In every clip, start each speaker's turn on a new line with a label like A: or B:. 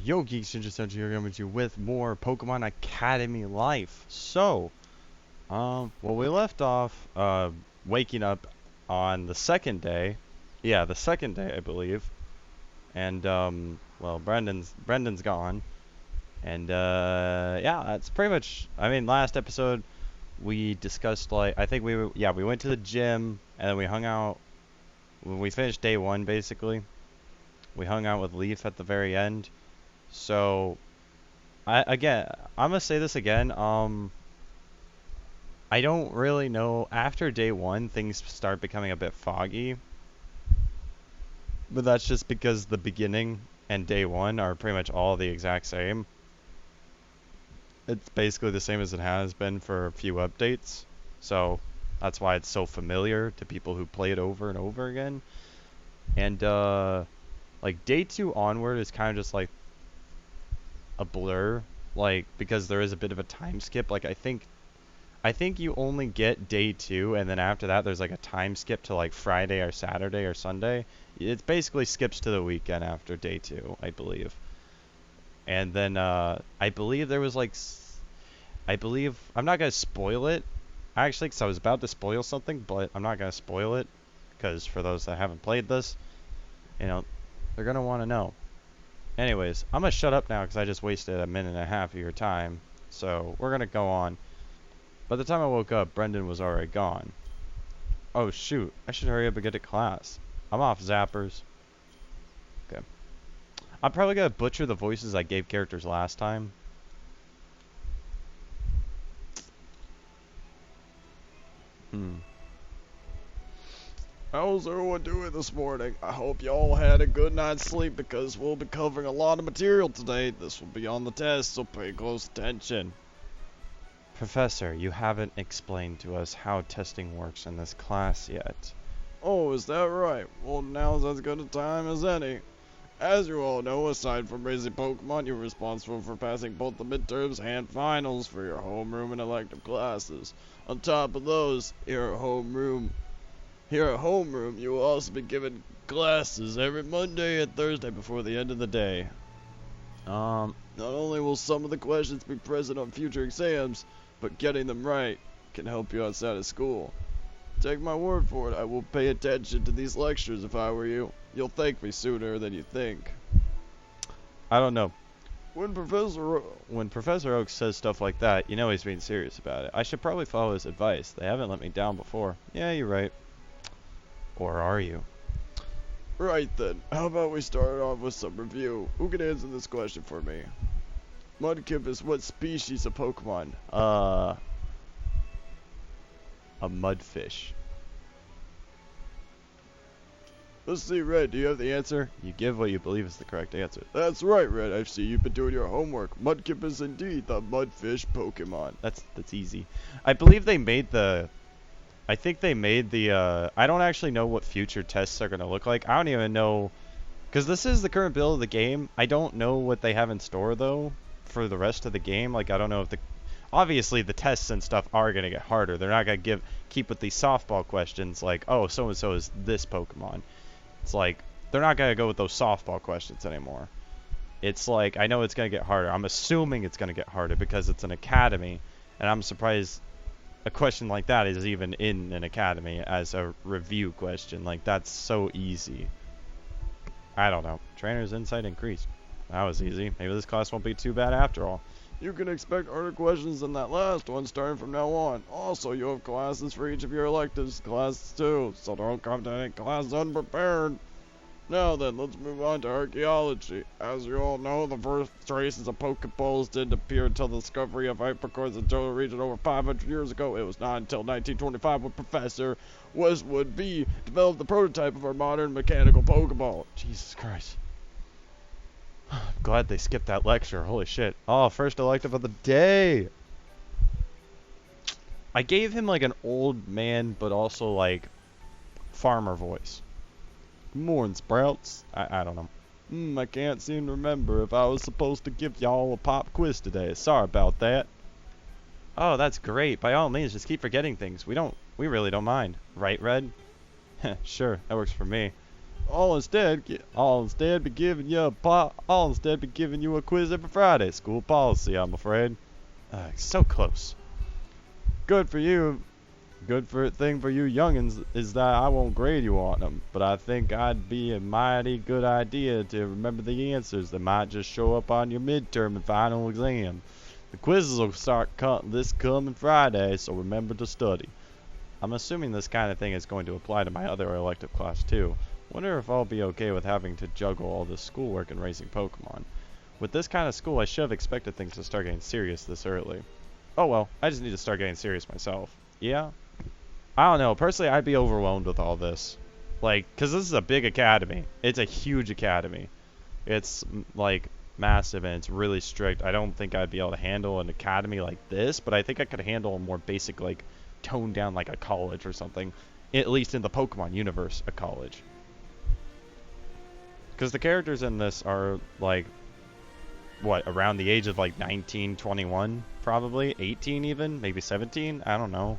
A: Yo, Geeks, and just here coming to you with more Pokemon Academy life. So, well, we left off, waking up on the second day. Yeah, the second day, I believe. And, well, Brendan's gone. And, yeah, that's pretty much, I mean, last episode, we discussed, like, I think we went to the gym, and then we hung out. When we finished day one, basically, we hung out with Leaf at the very end. So, I'm gonna say this again. I don't really know. After day one, things start becoming a bit foggy, but that's just because the beginning and day one are pretty much all the exact same. It's basically the same as it has been for a few updates, so that's why it's so familiar to people who play it over and over again. And like day two onward is kind of just like a blur, like because there is a bit of a time skip. Like I think you only get day two, and then after that there's like a time skip to like Friday or Saturday or Sunday. It basically skips to the weekend after day two, I believe. And then I believe there was like I believe I'm not gonna spoil it actually, because I was about to spoil something, but I'm not gonna spoil it because for those that haven't played this, you know, they're gonna want to know. Anyways, I'm gonna shut up now because I just wasted a minute and a half of your time. So we're gonna go on. By the time I woke up, Brendan was already gone. Oh shoot, I should hurry up and get to class. I'm off Zappers. Okay. I'm probably gonna butcher the voices I gave characters last time.
B: How's everyone doing this morning? I hope y'all had a good night's sleep because we'll be covering a lot of material today. This will be on the test, so pay close attention.
A: Professor, you haven't explained to us how testing works in this class yet.
B: Oh, is that right? Well, now's as good a time as any. As you all know, aside from raising Pokemon, you're responsible for passing both the midterms and finals for your homeroom and elective classes. On top of those, here at homeroom, you will also be given classes every Monday and Thursday before the end of the day. Not only will some of the questions be present on future exams, but getting them right can help you outside of school. Take my word for it, I will pay attention to these lectures if I were you. You'll thank me sooner than you think.
A: I don't know.
B: When
A: Professor Oak says stuff like that, you know he's being serious about it. I should probably follow his advice. They haven't let me down before. Yeah, you're right. Or are you?
B: Right then, how about we start off with some review? Who can answer this question for me? Mudkip is what species of Pokemon?
A: A mudfish.
B: Let's see, Red, do you have the answer?
A: You give what you believe is the correct answer.
B: That's right, Red, I see you've been doing your homework. Mudkip is indeed the mudfish Pokemon.
A: That's easy. I believe they made the... I think they made the, I don't actually know what future tests are going to look like. I don't even know, because this is the current build of the game. I don't know what they have in store, though, for the rest of the game. Like, I don't know if obviously, the tests and stuff are going to get harder. They're not going to keep with these softball questions, like, oh, so-and-so is this Pokemon. It's like, they're not going to go with those softball questions anymore. It's like, I know it's going to get harder. I'm assuming it's going to get harder because it's an academy, and I'm surprised a question like that is even in an academy as a review question. Like, that's so easy. I don't know. Trainer's insight increased. That was easy. Maybe this class won't be too bad after all.
B: You can expect harder questions than that last one starting from now on. Also, you have classes for each of your electives classes too, so don't come to any class unprepared. Now then, let's move on to archaeology. As you all know, the first traces of Pokeballs didn't appear until the discovery of Hypercores in the Johto region over 500 years ago. It was not until 1925 when Professor Westwood B developed the prototype of our modern mechanical Pokeball.
A: Jesus Christ. I'm glad they skipped that lecture. Holy shit. Oh, first elective of the day. I gave him like an old man, but also like farmer voice. Good morning, Sprouts. I don't know. I can't seem to remember if I was supposed to give y'all a pop quiz today. Sorry about that. Oh, that's great. By all means, just keep forgetting things. We really don't mind. Right, Red? Sure, that works for me. I'll instead be giving you a quiz every Friday. School policy, I'm afraid. So close. Good for you. Good for thing for you youngins is that I won't grade you on them, but I think I'd be a mighty good idea to remember the answers that might just show up on your midterm and final exam. The quizzes will start this coming Friday, so remember to study. I'm assuming this kind of thing is going to apply to my other elective class too. Wonder if I'll be okay with having to juggle all this schoolwork and raising Pokemon. With this kind of school, I should have expected things to start getting serious this early. Oh well, I just need to start getting serious myself. Yeah? I don't know. Personally, I'd be overwhelmed with all this. Like, because this is a big academy. It's a huge academy. It's, like, massive and it's really strict. I don't think I'd be able to handle an academy like this, but I think I could handle a more basic, like, toned down, like a college or something. At least in the Pokemon universe, a college. Because the characters in this are, like, what, around the age of, like, 19, 21, probably? 18 even? Maybe 17? I don't know.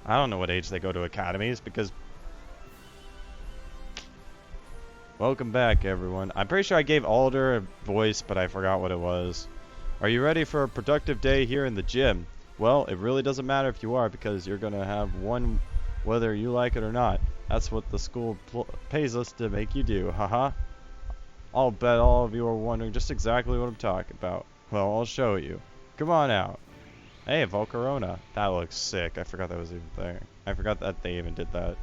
A: I don't know what age they go to academies because... Welcome back, everyone. I'm pretty sure I gave Alder a voice, but I forgot what it was. Are you ready for a productive day here in the gym? Well, it really doesn't matter if you are because you're going to have one whether you like it or not. That's what the school pays us to make you do, haha. I'll bet all of you are wondering just exactly what I'm talking about. Well, I'll show you. Come on out. Hey, Volcarona. That looks sick. I forgot that was even there. I forgot that they even did that.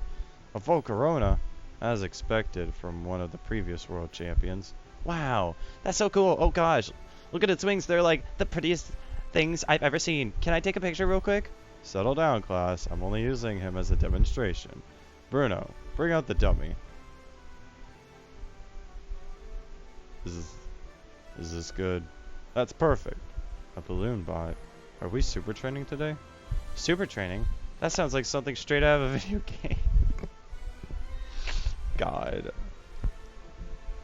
A: A Volcarona, as expected from one of the previous world champions. Wow, that's so cool. Oh gosh, look at its wings. They're like the prettiest things I've ever seen. Can I take a picture real quick? Settle down, class. I'm only using him as a demonstration. Bruno, bring out the dummy. Is this good? That's perfect. A balloon bot. Are we super training today? Super training? That sounds like something straight out of a video game. God.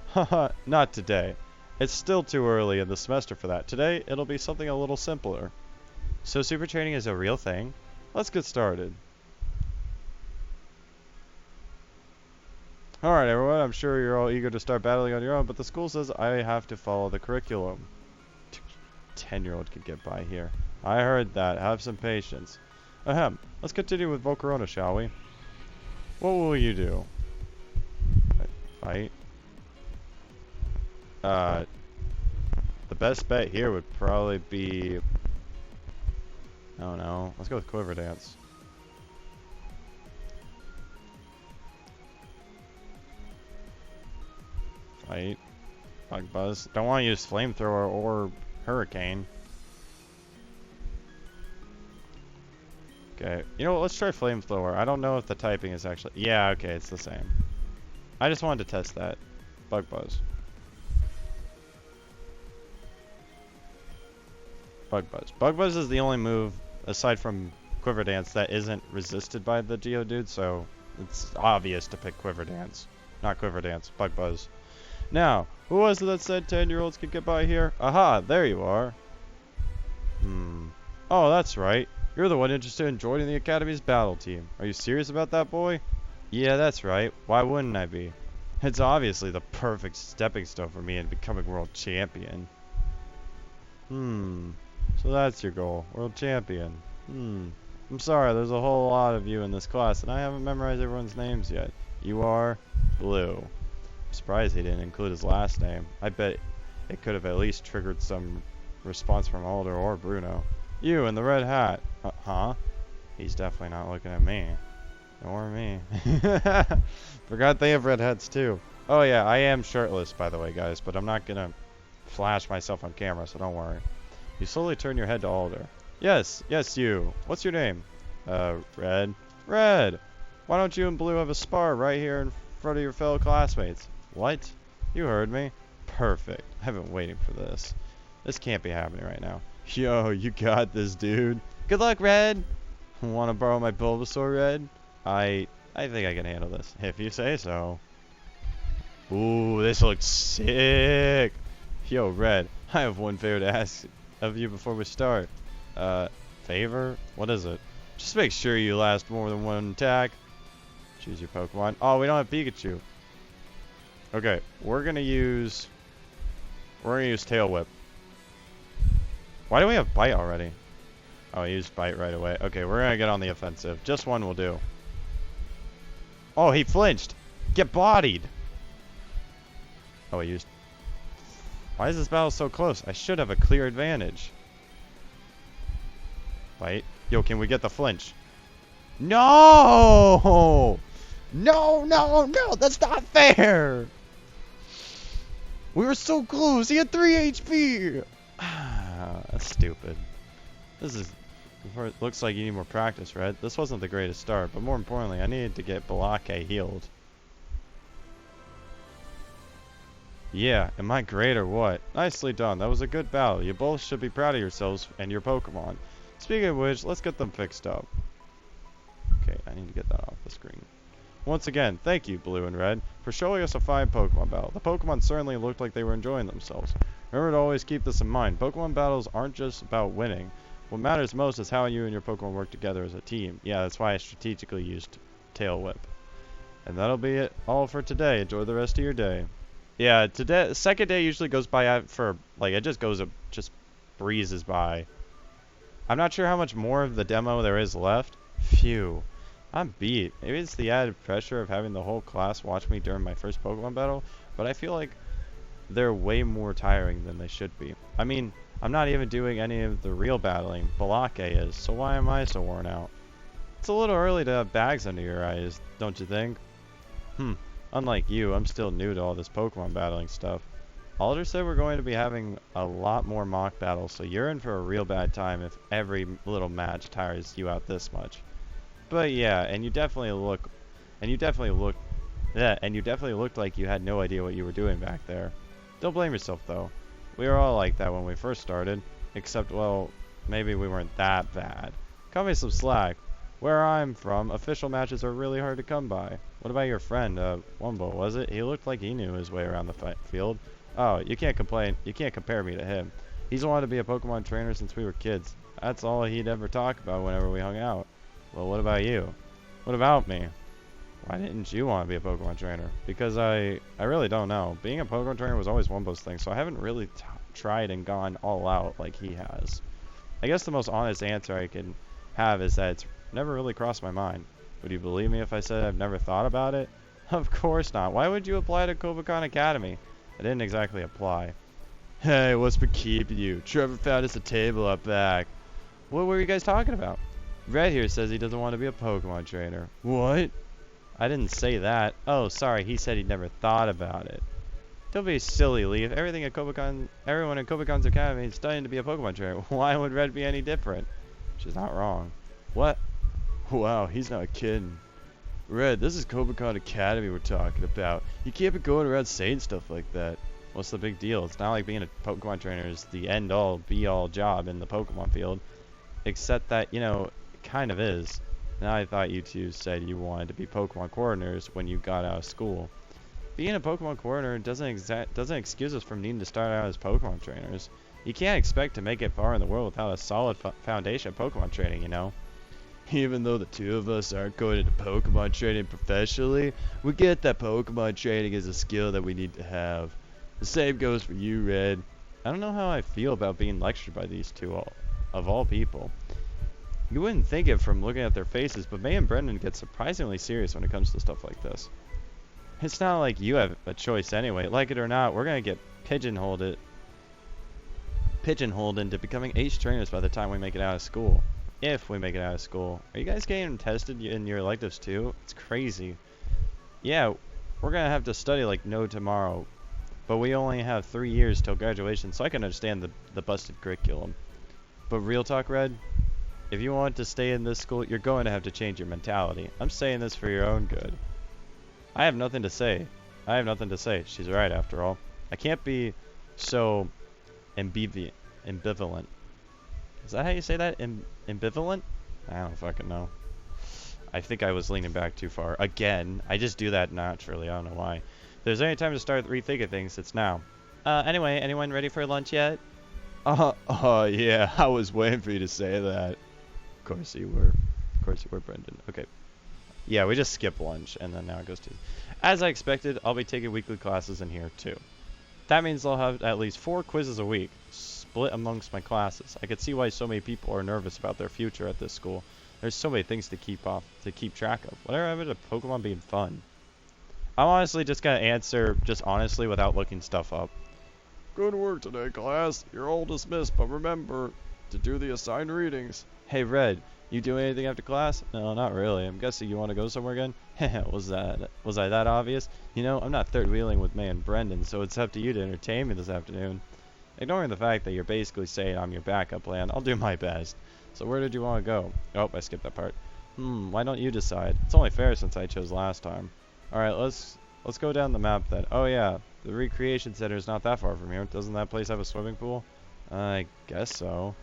A: Haha, not today. It's still too early in the semester for that. Today, it'll be something a little simpler. So super training is a real thing? Let's get started. Alright everyone, I'm sure you're all eager to start battling on your own, but the school says I have to follow the curriculum. 10-year-old could get by here. I heard that. Have some patience. Ahem. Let's continue with Volcarona, shall we? What will you do? Fight? The best bet here would probably be... I don't know. Let's go with Quiver Dance. Fight. Bug Buzz. Don't want to use Flamethrower or Hurricane. Okay, you know what, let's try Flamethrower. I don't know if the typing is actually... Yeah, okay, it's the same. I just wanted to test that. Bug Buzz. Bug Buzz. Bug Buzz is the only move, aside from Quiver Dance, that isn't resisted by the Geodude, so it's obvious to pick Quiver Dance. Not Quiver Dance, Bug Buzz. Now, who was it that said 10-year-olds could get by here? Aha, there you are. Oh, that's right. You're the one interested in joining the Academy's battle team. Are you serious about that, boy? Yeah, that's right. Why wouldn't I be? It's obviously the perfect stepping stone for me in becoming world champion. So that's your goal, world champion. I'm sorry, there's a whole lot of you in this class, and I haven't memorized everyone's names yet. You are Blue. I'm surprised he didn't include his last name. I bet it could have at least triggered some response from Alder or Bruno. You in the red hat. Huh? He's definitely not looking at me. Or me. Forgot they have red hats too. Oh yeah, I am shirtless by the way, guys, but I'm not gonna flash myself on camera, so don't worry. You slowly turn your head to Alder. Yes, you. What's your name? Red. Red! Why don't you and Blue have a spar right here in front of your fellow classmates? What? You heard me. Perfect. I've been waiting for this. This can't be happening right now. Yo, you got this, dude. Good luck, Red! Wanna borrow my Bulbasaur, Red? I think I can handle this, if you say so. Ooh, this looks sick! Yo, Red, I have one favor to ask of you before we start. Favor? What is it? Just make sure you last more than one attack. Choose your Pokemon. Oh, we don't have Pikachu. Okay, we're gonna use Tail Whip. Why do we have Bite already? Oh, I used Bite right away. Okay, we're gonna get on the offensive. Just one will do. Oh, he flinched. Get bodied. Oh, I used... Why is this battle so close? I should have a clear advantage. Bite. Yo, can we get the flinch? No! No, no, no! That's not fair! We were so close! He had 3 HP! That's stupid. This is... Looks like you need more practice, Red. This wasn't the greatest start, but more importantly, I needed to get Balake healed. Yeah, am I great or what? Nicely done. That was a good battle. You both should be proud of yourselves and your Pokemon. Speaking of which, let's get them fixed up. Okay, I need to get that off the screen. Once again, thank you, Blue and Red, for showing us a fine Pokemon battle. The Pokemon certainly looked like they were enjoying themselves. Remember to always keep this in mind. Pokemon battles aren't just about winning. What matters most is how you and your Pokemon work together as a team. Yeah, that's why I strategically used Tail Whip. And that'll be it all for today. Enjoy the rest of your day. Yeah, today, second day usually goes by for, like, it just goes, just breezes by. I'm not sure how much more of the demo there is left. Phew. I'm beat. Maybe it's the added pressure of having the whole class watch me during my first Pokemon battle, but I feel like they're way more tiring than they should be. I mean, I'm not even doing any of the real battling. Balake is, so why am I so worn out? It's a little early to have bags under your eyes, don't you think? Unlike you, I'm still new to all this Pokemon battling stuff. Alder said we're going to be having a lot more mock battles, so you're in for a real bad time if every little match tires you out this much. But yeah, and you definitely looked like you had no idea what you were doing back there. Don't blame yourself though. We were all like that when we first started, except, well, maybe we weren't that bad. Cut me some slack. Where I'm from, official matches are really hard to come by. What about your friend, Wumbo, was it? He looked like he knew his way around the field. Oh, you can't complain. You can't compare me to him. He's wanted to be a Pokemon trainer since we were kids. That's all he'd ever talk about whenever we hung out. Well, what about you? What about me? Why didn't you want to be a Pokemon trainer? Because I really don't know. Being a Pokemon trainer was always Wumbo's thing, so I haven't really tried and gone all out like he has. I guess the most honest answer I can have is that it's never really crossed my mind. Would you believe me if I said I've never thought about it? Of course not. Why would you apply to Kobakon Academy? I didn't exactly apply. Hey, what's been keeping you? Trevor found us a table up back. What were you guys talking about? Red here says he doesn't want to be a Pokemon trainer. What? I didn't say that. Oh, sorry. He said he'd never thought about it. Don't be silly, Leaf. Everyone in Kobakon's Academy is studying to be a Pokemon trainer. Why would Red be any different? She's not wrong. What? Wow, he's not kidding. Red, this is Kobakon Academy we're talking about. You can't be going around saying stuff like that. What's the big deal? It's not like being a Pokemon trainer is the end-all, be-all job in the Pokemon field. Except that, you know, it kind of is. Now I thought you two said you wanted to be Pokemon coordinators when you got out of school. Being a Pokemon coordinator doesn't excuse us from needing to start out as Pokemon trainers. You can't expect to make it far in the world without a solid foundation of Pokemon training, you know? Even though the two of us aren't going into Pokemon training professionally, we get that Pokemon training is a skill that we need to have. The same goes for you, Red. I don't know how I feel about being lectured by these two, of all people. You wouldn't think it from looking at their faces, but May and Brendan get surprisingly serious when it comes to stuff like this. It's not like you have a choice anyway. Like it or not, we're going to get pigeonholed into becoming ace trainers by the time we make it out of school. If we make it out of school. Are you guys getting tested in your electives too? It's crazy. Yeah, we're going to have to study like no tomorrow. But we only have 3 years till graduation, so I can understand the busted curriculum. But real talk, Red, if you want to stay in this school, you're going to have to change your mentality. I'm saying this for your own good. I have nothing to say. She's right, after all. I can't be so ambivalent. Is that how you say that? Ambivalent? I don't fucking know. I think I was leaning back too far. Again, I just do that naturally. I don't know why. If there's any time to start rethinking things, it's now. Anyway, anyone ready for lunch yet? Yeah, I was waiting for you to say that. Of course you were, Brendan. Okay. Yeah, we just skip lunch, and then now it goes to... As I expected, I'll be taking weekly classes in here, too. That means I'll have at least 4 quizzes a week, split amongst my classes. I could see why so many people are nervous about their future at this school. There's so many things to keep track of. Whatever happened to Pokemon being fun? I'm honestly just gonna answer just honestly without looking stuff up.
B: Good work today, class. You're all dismissed, but remember to do the assigned readings.
A: Hey, Red, you doing anything after class? No, not really. I'm guessing you want to go somewhere again? Was I that obvious? You know, I'm not third wheeling with May and Brendan, so it's up to you to entertain me this afternoon. Ignoring the fact that you're basically saying I'm your backup plan, I'll do my best. So where did you want to go? Oh, I skipped that part. Why don't you decide? It's only fair since I chose last time. Alright, let's go down the map then. Oh yeah, the recreation center is not that far from here. Doesn't that place have a swimming pool? I guess so.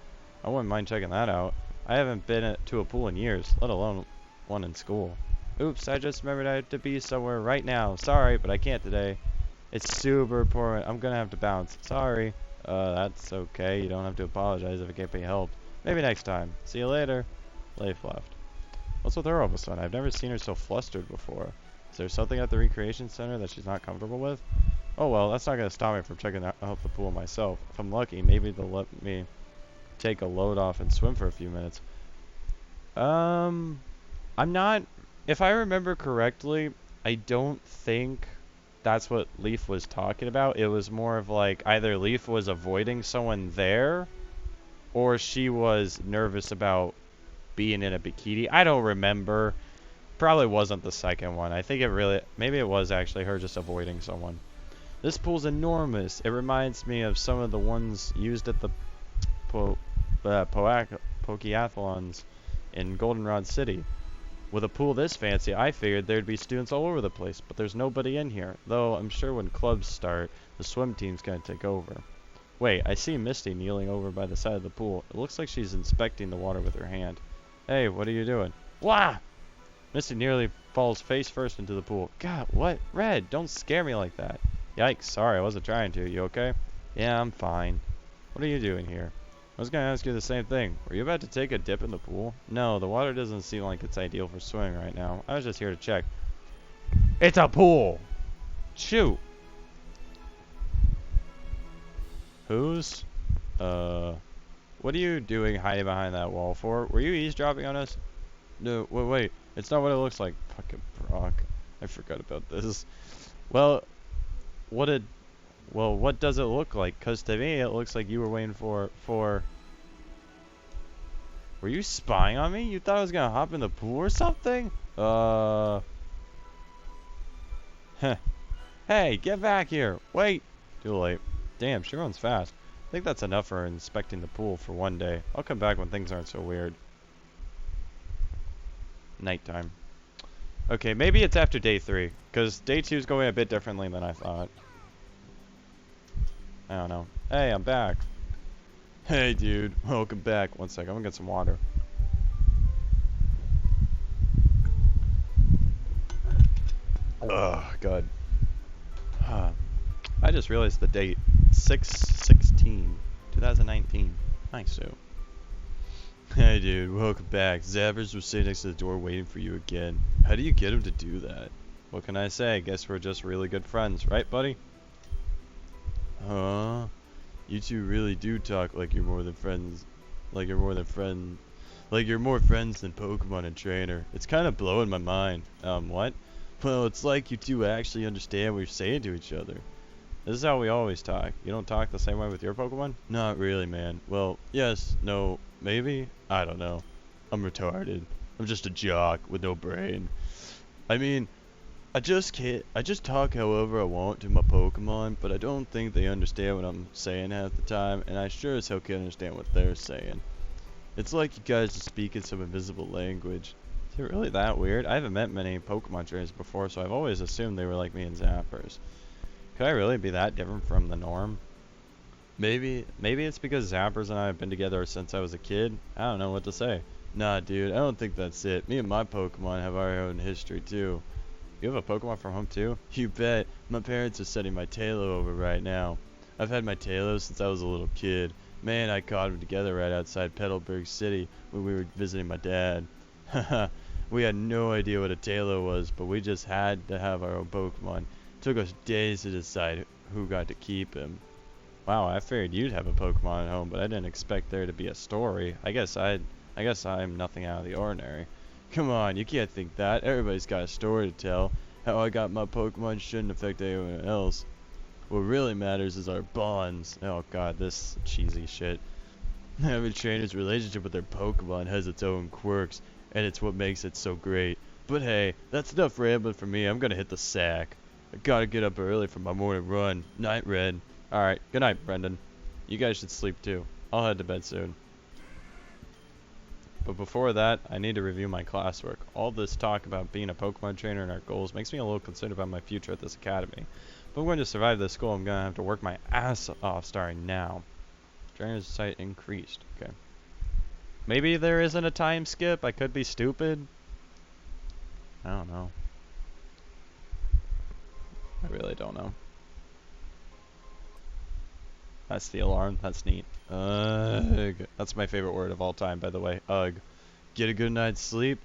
A: I wouldn't mind checking that out. I haven't been to a pool in years, let alone one in school. Oops, I just remembered I have to be somewhere right now. Sorry, but I can't today. It's super important. I'm gonna have to bounce. Sorry. That's okay. You don't have to apologize if it can't be helped. Maybe next time. See you later. Leif left. What's with her all of a sudden? I've never seen her so flustered before. Is there something at the recreation center that she's not comfortable with? Oh well, that's not going to stop me from checking out the pool myself. If I'm lucky, maybe they'll let me take a load off and swim for a few minutes. I'm not... If I remember correctly, I don't think that's what Leaf was talking about. It was more of like either Leaf was avoiding someone there, or she was nervous about being in a bikini. I don't remember. Probably wasn't the second one. I think maybe it was actually her just avoiding someone. This pool's enormous. It reminds me of some of the ones used at the Pokeathlons in Goldenrod City. With a pool this fancy, I figured there'd be students all over the place, but there's nobody in here. Though I'm sure when clubs start, the swim team's gonna take over. Wait, I see Misty kneeling over by the side of the pool. It looks like she's inspecting the water with her hand. Hey, what are you doing? Wah! Misty nearly falls face first into the pool. God, what? Red, don't scare me like that. Yikes, sorry, I wasn't trying to. You okay? Yeah, I'm fine. What are you doing here? I was going to ask you the same thing. Were you about to take a dip in the pool? No, the water doesn't seem like it's ideal for swimming right now. I was just here to check. It's a pool! Shoot! Who's? What are you doing hiding behind that wall for? Were you eavesdropping on us? No, wait. It's not what it looks like. Fucking Brock. I forgot about this. Well, what does it look like? 'Cause to me, it looks like you were waiting for... Were you spying on me? You thought I was gonna hop in the pool or something? Heh. Hey, get back here. Wait. Too late. Damn, she runs fast. I think that's enough for inspecting the pool for one day. I'll come back when things aren't so weird. Nighttime. Okay, maybe it's after day 3, because day 2 is going a bit differently than I thought. I don't know. Hey, I'm back. Hey, dude. Welcome back. One sec, I'm gonna get some water. Ugh, God. I just realized the date. 6/16/2019. Nice, so. Hey dude, welcome back. Zappers was sitting next to the door waiting for you again. How do you get him to do that? What can I say? Guess we're just really good friends, right buddy? Huh? You two really do talk like you're more than friends. Like you're more friends than Pokemon and Trainer. It's kind of blowing my mind. What? Well, it's like you two actually understand what you're saying to each other. This is how we always talk. You don't talk the same way with your Pokemon? Not really, man. Well, yes, no, maybe? I don't know. I'm retarded. I'm just a jock with no brain. I mean, I just talk however I want to my Pokemon, but I don't think they understand what I'm saying half the time, and I sure as hell can't understand what they're saying. It's like you guys are speaking some invisible language. Is it really that weird? I haven't met many Pokemon trainers before, so I've always assumed they were like me and Zappers. Could I really be that different from the norm? Maybe it's because Zappers and I have been together since I was a kid. I don't know what to say. Nah, dude, I don't think that's it. Me and my Pokemon have our own history, too. You have a Pokemon from home, too? You bet. My parents are sending my Tailo over right now. I've had my Tailo since I was a little kid. Man, I caught him together right outside Petalburg City when we were visiting my dad. Haha. We had no idea what a Taillow was, but we just had to have our own Pokemon. Took us days to decide who got to keep him. Wow, I figured you'd have a Pokemon at home, but I didn't expect there to be a story. I guess I'm nothing out of the ordinary. Come on, you can't think that. Everybody's got a story to tell. How I got my Pokemon shouldn't affect anyone else. What really matters is our bonds. Oh god, this cheesy shit. Every trainer's relationship with their Pokemon has its own quirks, and it's what makes it so great. But hey, that's enough rambling for me. I'm gonna hit the sack. I gotta get up early for my morning run. Night, Red. Alright, good night, Brendan. You guys should sleep too. I'll head to bed soon. But before that, I need to review my classwork. All this talk about being a Pokemon trainer and our goals makes me a little concerned about my future at this academy. If I'm going to survive this school, I'm going to have to work my ass off starting now. Trainer's site increased. Okay. Maybe there isn't a time skip. I could be stupid. I don't know. I really don't know. That's the alarm. That's neat. Ugh. That's my favorite word of all time, by the way. Ugh. Get a good night's sleep?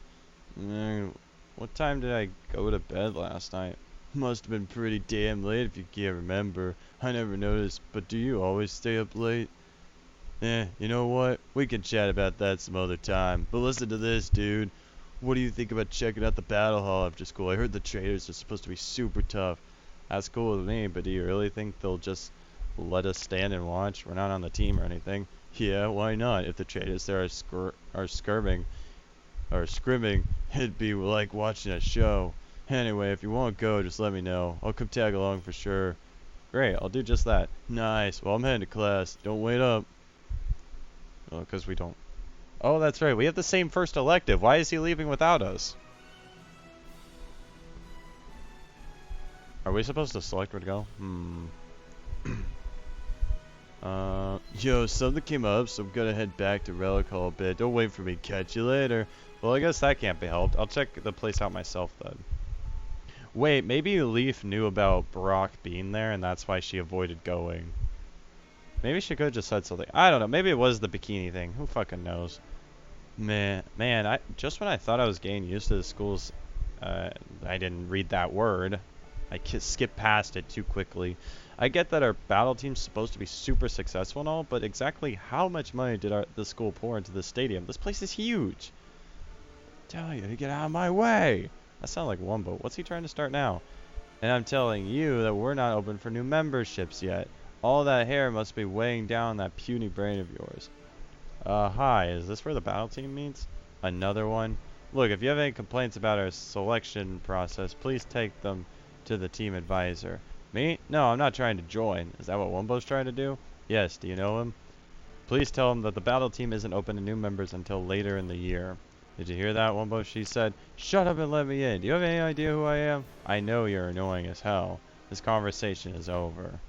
A: What time did I go to bed last night? Must have been pretty damn late if you can't remember. I never noticed, but do you always stay up late? You know what? We can chat about that some other time. But listen to this, dude. What do you think about checking out the battle hall after school? I heard the traders are supposed to be super tough. That's cool with me, but do you really think they'll just let us stand and watch? We're not on the team or anything. Yeah, why not? If the traders there are scrimming, it'd be like watching a show. Anyway, if you won't go, just let me know. I'll come tag along for sure. Great, I'll do just that. Nice. Well, I'm heading to class. Don't wait up. Oh, because we don't. Oh, that's right. We have the same first elective. Why is he leaving without us? Are we supposed to select where to go? Yo, something came up, so I'm gonna head back to Relic Hall a bit. Don't wait for me. Catch you later. Well, I guess that can't be helped. I'll check the place out myself then. Wait, maybe Leaf knew about Brock being there, and that's why she avoided going. Maybe she could have just said something. I don't know. Maybe it was the bikini thing. Who fucking knows? Man, just when I thought I was getting used to the schools, I didn't read that word. I skipped past it too quickly. I get that our battle team's supposed to be super successful and all, but exactly how much money did the school pour into this stadium? This place is huge. Tell you to get out of my way. That sounds like Wumbo. What's he trying to start now? And I'm telling you that we're not open for new memberships yet. All that hair must be weighing down that puny brain of yours. Hi, is this where the battle team meets? Another one? Look, if you have any complaints about our selection process, please take them to the team advisor. Me? No, I'm not trying to join. Is that what Wumbo's trying to do? Yes, do you know him? Please tell him that the battle team isn't open to new members until later in the year. Did you hear that, Wumbo? She said, shut up and let me in. Do you have any idea who I am? I know you're annoying as hell. This conversation is over.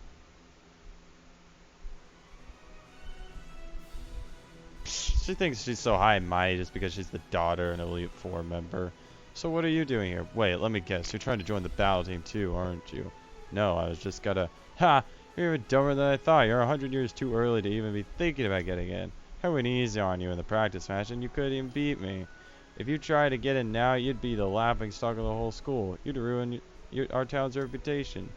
A: She thinks she's so high and mighty just because she's the daughter of an Elite Four member. So what are you doing here? Wait, let me guess. You're trying to join the battle team too, aren't you? No, I was just gotta... Ha! You're even dumber than I thought. You're 100 years too early to even be thinking about getting in. I went easy on you in the practice match and you couldn't even beat me. If you tried to get in now, you'd be the laughingstock of the whole school. You'd ruin our town's reputation.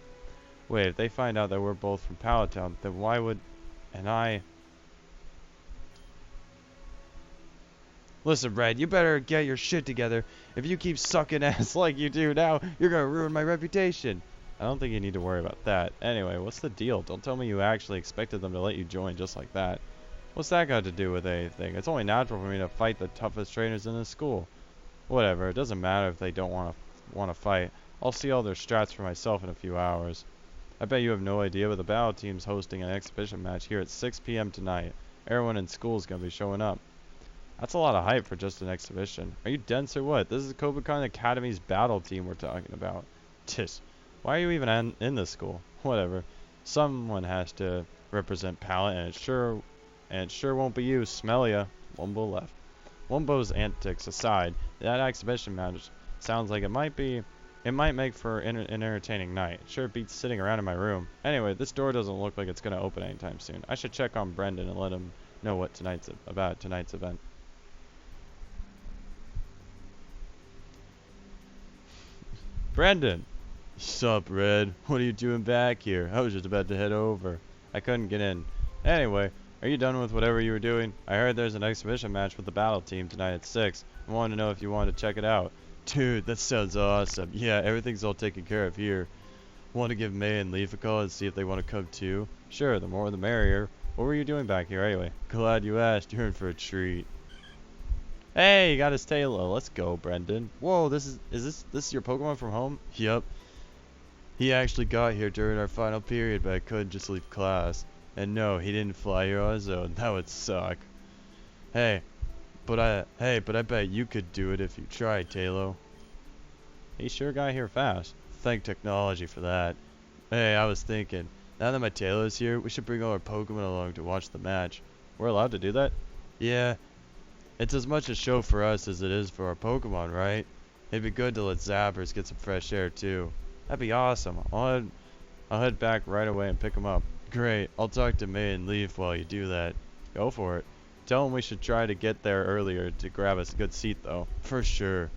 A: Wait, if they find out that we're both from Palatown, then why would... And I... Listen, Red, you better get your shit together. If you keep sucking ass like you do now, you're gonna ruin my reputation. I don't think you need to worry about that. Anyway, what's the deal? Don't tell me you actually expected them to let you join just like that. What's that got to do with anything? It's only natural for me to fight the toughest trainers in this school. Whatever, it doesn't matter if they don't want to fight. I'll see all their strats for myself in a few hours. I bet you have no idea, but the battle team's hosting an exhibition match here at 6 p.m. tonight. Everyone in school is gonna be showing up. That's a lot of hype for just an exhibition. Are you dense or what? This is Kobukan Academy's battle team we're talking about. Tish, why are you even in this school? Whatever. Someone has to represent Pallet, and it sure won't be you. Smell ya. Wumbo left. Wumbo's antics aside, that exhibition match sounds like it might make for an entertaining night. It sure beats sitting around in my room. Anyway, this door doesn't look like it's gonna open anytime soon. I should check on Brendan and let him know what about tonight's event. Brendan! Sup, Red? What are you doing back here? I was just about to head over. I couldn't get in. Anyway, are you done with whatever you were doing? I heard there's an exhibition match with the battle team tonight at 6. I wanted to know if you wanted to check it out. Dude, that sounds awesome. Yeah, everything's all taken care of here. Want to give May and Leaf a call and see if they want to come too? Sure, the more the merrier. What were you doing back here anyway? Glad you asked. You're in for a treat. Hey, you got his Tailo. Let's go, Brendan. Whoa, is this your Pokemon from home? Yup. He actually got here during our final period, but I couldn't just leave class. And no, he didn't fly here on his own. That would suck. But I bet you could do it if you tried, Tailo. He sure got here fast. Thank technology for that. Hey, I was thinking, now that my Taylor's here, we should bring all our Pokemon along to watch the match. We're allowed to do that? Yeah, it's as much a show for us as it is for our Pokemon, right? It'd be good to let Zappers get some fresh air too. That'd be awesome. I'll head back right away and pick them up. Great. I'll talk to May and Leaf while you do that. Go for it. Tell them we should try to get there earlier to grab us a good seat though. For sure.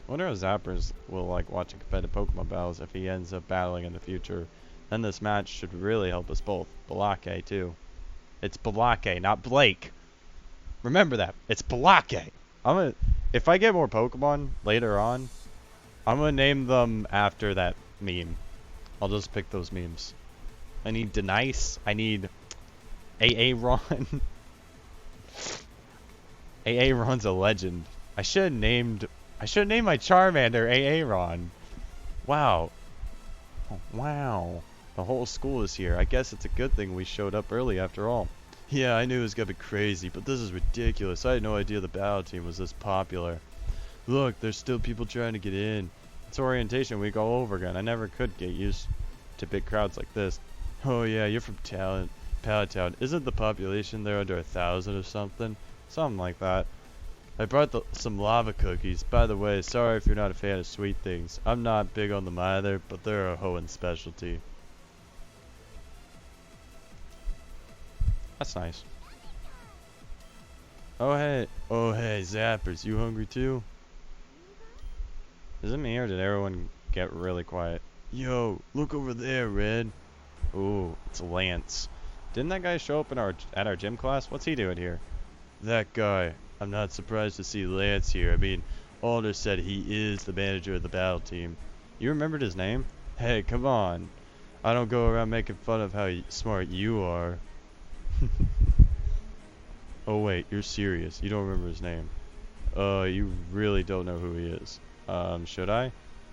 A: Wonder how Zappers will like watching competitive Pokemon battles if he ends up battling in the future. Then this match should really help us both. Balake too. It's Balake, not Blake. Remember that. It's Balake. If I get more Pokemon later on, I'm gonna name them after that meme. I'll just pick those memes. I need Denice. I need AA-Ron. AA-Ron's a legend. I should have named my Charmander AA-Ron. Wow. Oh, wow. The whole school is here. I guess it's a good thing we showed up early after all. Yeah, I knew it was gonna be crazy, but this is ridiculous. I had no idea the battle team was this popular. Look, there's still people trying to get in. It's orientation week all over again. I never could get used to big crowds like this. Oh yeah, you're from Pallet Town. Isn't the population there under 1,000 or something? Something like that. I brought some lava cookies. By the way, sorry if you're not a fan of sweet things. I'm not big on them either, but they're a Hoenn specialty. That's nice. Oh hey, Zappers, you hungry too? Is it me or did everyone get really quiet? Yo, look over there, Red. Ooh, it's Lance. Didn't that guy show up in at our gym class? What's he doing here? That guy. I'm not surprised to see Lance here. I mean, Alder said he is the manager of the battle team. You remembered his name? Hey, come on. I don't go around making fun of how smart you are. Oh wait, you're serious. You don't remember his name. You really don't know who he is. Should I?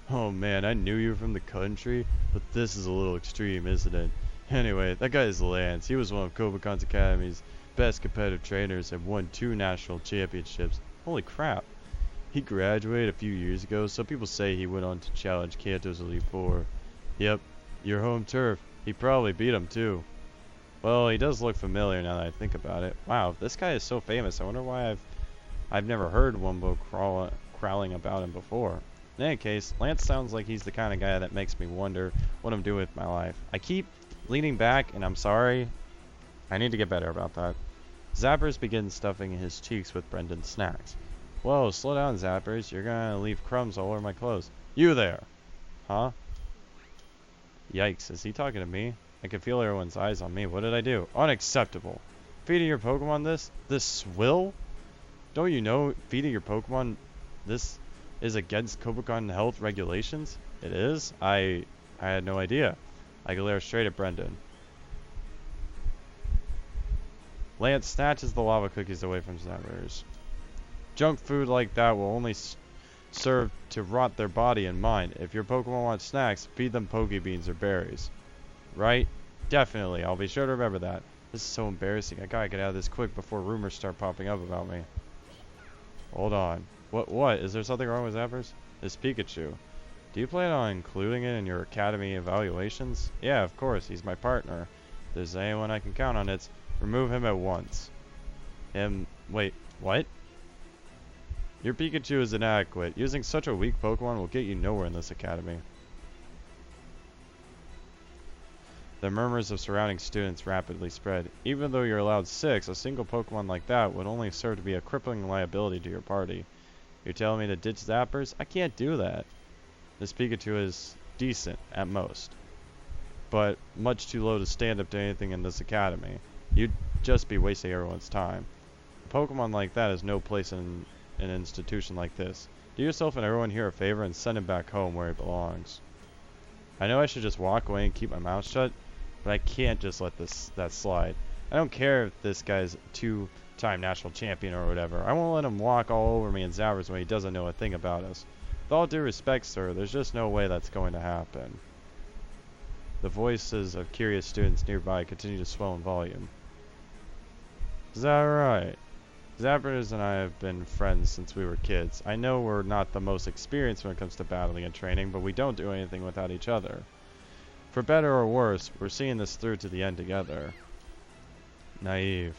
A: Oh man, I knew you were from the country, but this is a little extreme, isn't it? Anyway, that guy is Lance. He was one of Kobakon's Academy's best competitive trainers and won 2 national championships. Holy crap. He graduated a few years ago, so people say he went on to challenge Kanto's Elite Four. Yep, your home turf. He probably beat him too. Well, he does look familiar now that I think about it. Wow, this guy is so famous. I wonder why I've never heard Wumbo crawling about him before. In any case, Lance sounds like he's the kind of guy that makes me wonder what I'm doing with my life. I keep leaning back, and I'm sorry. I need to get better about that. Zappers begins stuffing his cheeks with Brendan's snacks. Whoa, slow down, Zappers. You're gonna leave crumbs all over my clothes. You there! Huh? Yikes, is he talking to me? I can feel everyone's eyes on me. What did I do? Unacceptable. Feeding your Pokemon this swill? Don't you know feeding your Pokemon this is against Kobakon health regulations? It is? I had no idea. I glare straight at Brendan. Lance snatches the lava cookies away from Zappers. Junk food like that will only serve to rot their body and mind. If your Pokemon want snacks, feed them Pokebeans or berries. Right? Definitely. I'll be sure to remember that. This is so embarrassing. I gotta get out of this quick before rumors start popping up about me. Hold on. What? Is there something wrong with Zappers? It's Pikachu. Do you plan on including it in your academy evaluations? Yeah, of course. He's my partner. If there's anyone I can count on, it's remove him at once. Wait, what? Your Pikachu is inadequate. Using such a weak Pokemon will get you nowhere in this academy. The murmurs of surrounding students rapidly spread. Even though you're allowed 6, a single Pokemon like that would only serve to be a crippling liability to your party. You're telling me to ditch Zappers? I can't do that. This Pikachu is decent at most, but much too low to stand up to anything in this academy. You'd just be wasting everyone's time. A Pokemon like that has no place in an institution like this. Do yourself and everyone here a favor and send him back home where he belongs. I know I should just walk away and keep my mouth shut, but I can't just let that slide. I don't care if this guy's two-time national champion or whatever. I won't let him walk all over me in Zappers when he doesn't know a thing about us. With all due respect, sir, there's just no way that's going to happen. The voices of curious students nearby continue to swell in volume. Is that right? Zappers and I have been friends since we were kids. I know we're not the most experienced when it comes to battling and training, but we don't do anything without each other. For better or worse, we're seeing this through to the end together. Naive.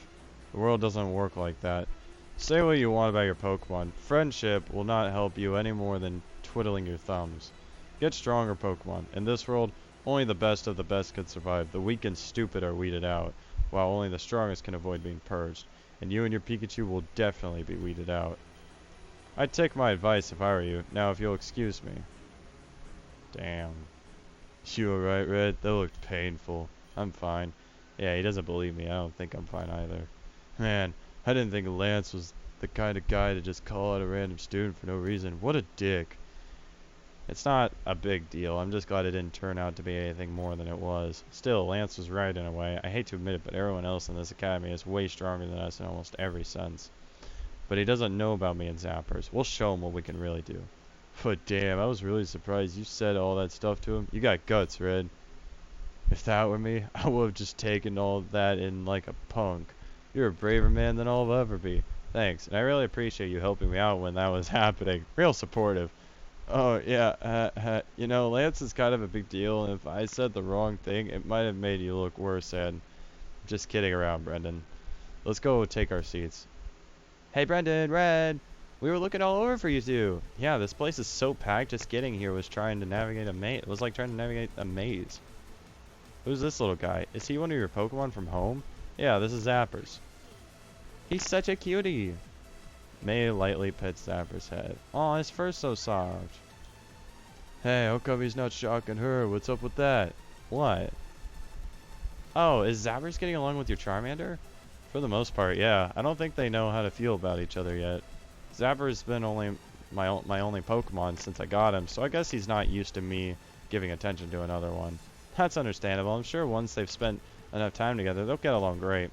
A: The world doesn't work like that. Say what you want about your Pokemon. Friendship will not help you any more than twiddling your thumbs. Get stronger, Pokemon. In this world, only the best of the best can survive. The weak and stupid are weeded out, while only the strongest can avoid being purged. And you and your Pikachu will definitely be weeded out. I'd take my advice if I were you. Now, if you'll excuse me. Damn. You alright, Red? That looked painful. I'm fine. Yeah, he doesn't believe me. I don't think I'm fine either. Man, I didn't think Lance was the kind of guy to just call out a random student for no reason. What a dick. It's not a big deal. I'm just glad it didn't turn out to be anything more than it was. Still, Lance was right in a way. I hate to admit it, but everyone else in this academy is way stronger than us in almost every sense. But he doesn't know about me and Zappers. We'll show him what we can really do. But damn, I was really surprised you said all that stuff to him. You got guts, Red. If that were me, I would have just taken all of that in like a punk. You're a braver man than I'll ever be. Thanks, and I really appreciate you helping me out when that was happening. Real supportive. Oh, yeah, you know, Lance is kind of a big deal, and if I said the wrong thing, it might have made you look worse, Ed. Just kidding around, Brendan. Let's go take our seats. Hey, Brendan, Red! We were looking all over for you two. Yeah, this place is so packed, just getting here was trying to navigate a maze. It was like trying to navigate a maze. Who's this little guy? Is he one of your Pokemon from home? Yeah, this is Zappers. He's such a cutie. May lightly pets Zapper's head. Aw, his fur's so soft. Hey, how come he's not shocking her? What's up with that? What? Oh, is Zappers getting along with your Charmander? For the most part, yeah. I don't think they know how to feel about each other yet. Zapper's been my only Pokemon since I got him, so I guess he's not used to me giving attention to another one. That's understandable. I'm sure once they've spent enough time together, they'll get along great.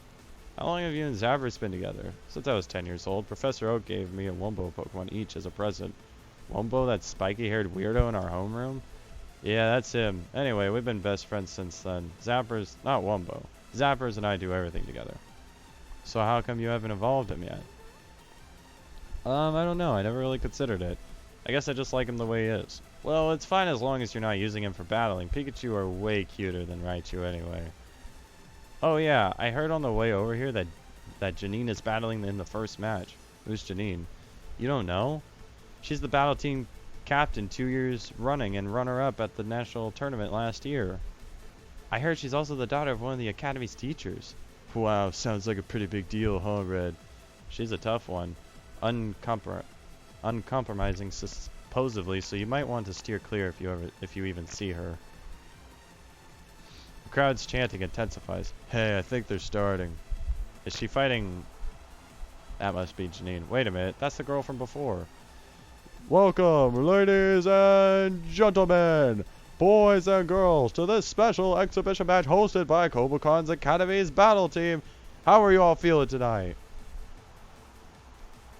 A: How long have you and Zappers been together? Since I was 10 years old. Professor Oak gave me a Wumbo Pokemon each as a present. Wumbo, that spiky-haired weirdo in our homeroom? Yeah, that's him. Anyway, we've been best friends since then. Zappers, not Wumbo. Zappers and I do everything together. So how come you haven't evolved him yet? I don't know. I never really considered it. I guess I just like him the way he is. Well, it's fine as long as you're not using him for battling. Pikachu are way cuter than Raichu anyway. Oh yeah, I heard on the way over here that Janine is battling in the first match. Who's Janine? You don't know? She's the battle team captain 2 years running and runner-up at the national tournament last year. I heard she's also the daughter of one of the academy's teachers. Wow, sounds like a pretty big deal, huh, Red? She's a tough one. Uncompromising supposedly, so you might want to steer clear if you even see her. The crowd's chanting intensifies. Hey, I think they're starting. Is she fighting? That must be Janine. Wait a minute, that's the girl from before. Welcome, ladies and gentlemen, boys and girls, to this special exhibition match hosted by Kobukon's Academy's battle team. How are you all feeling tonight?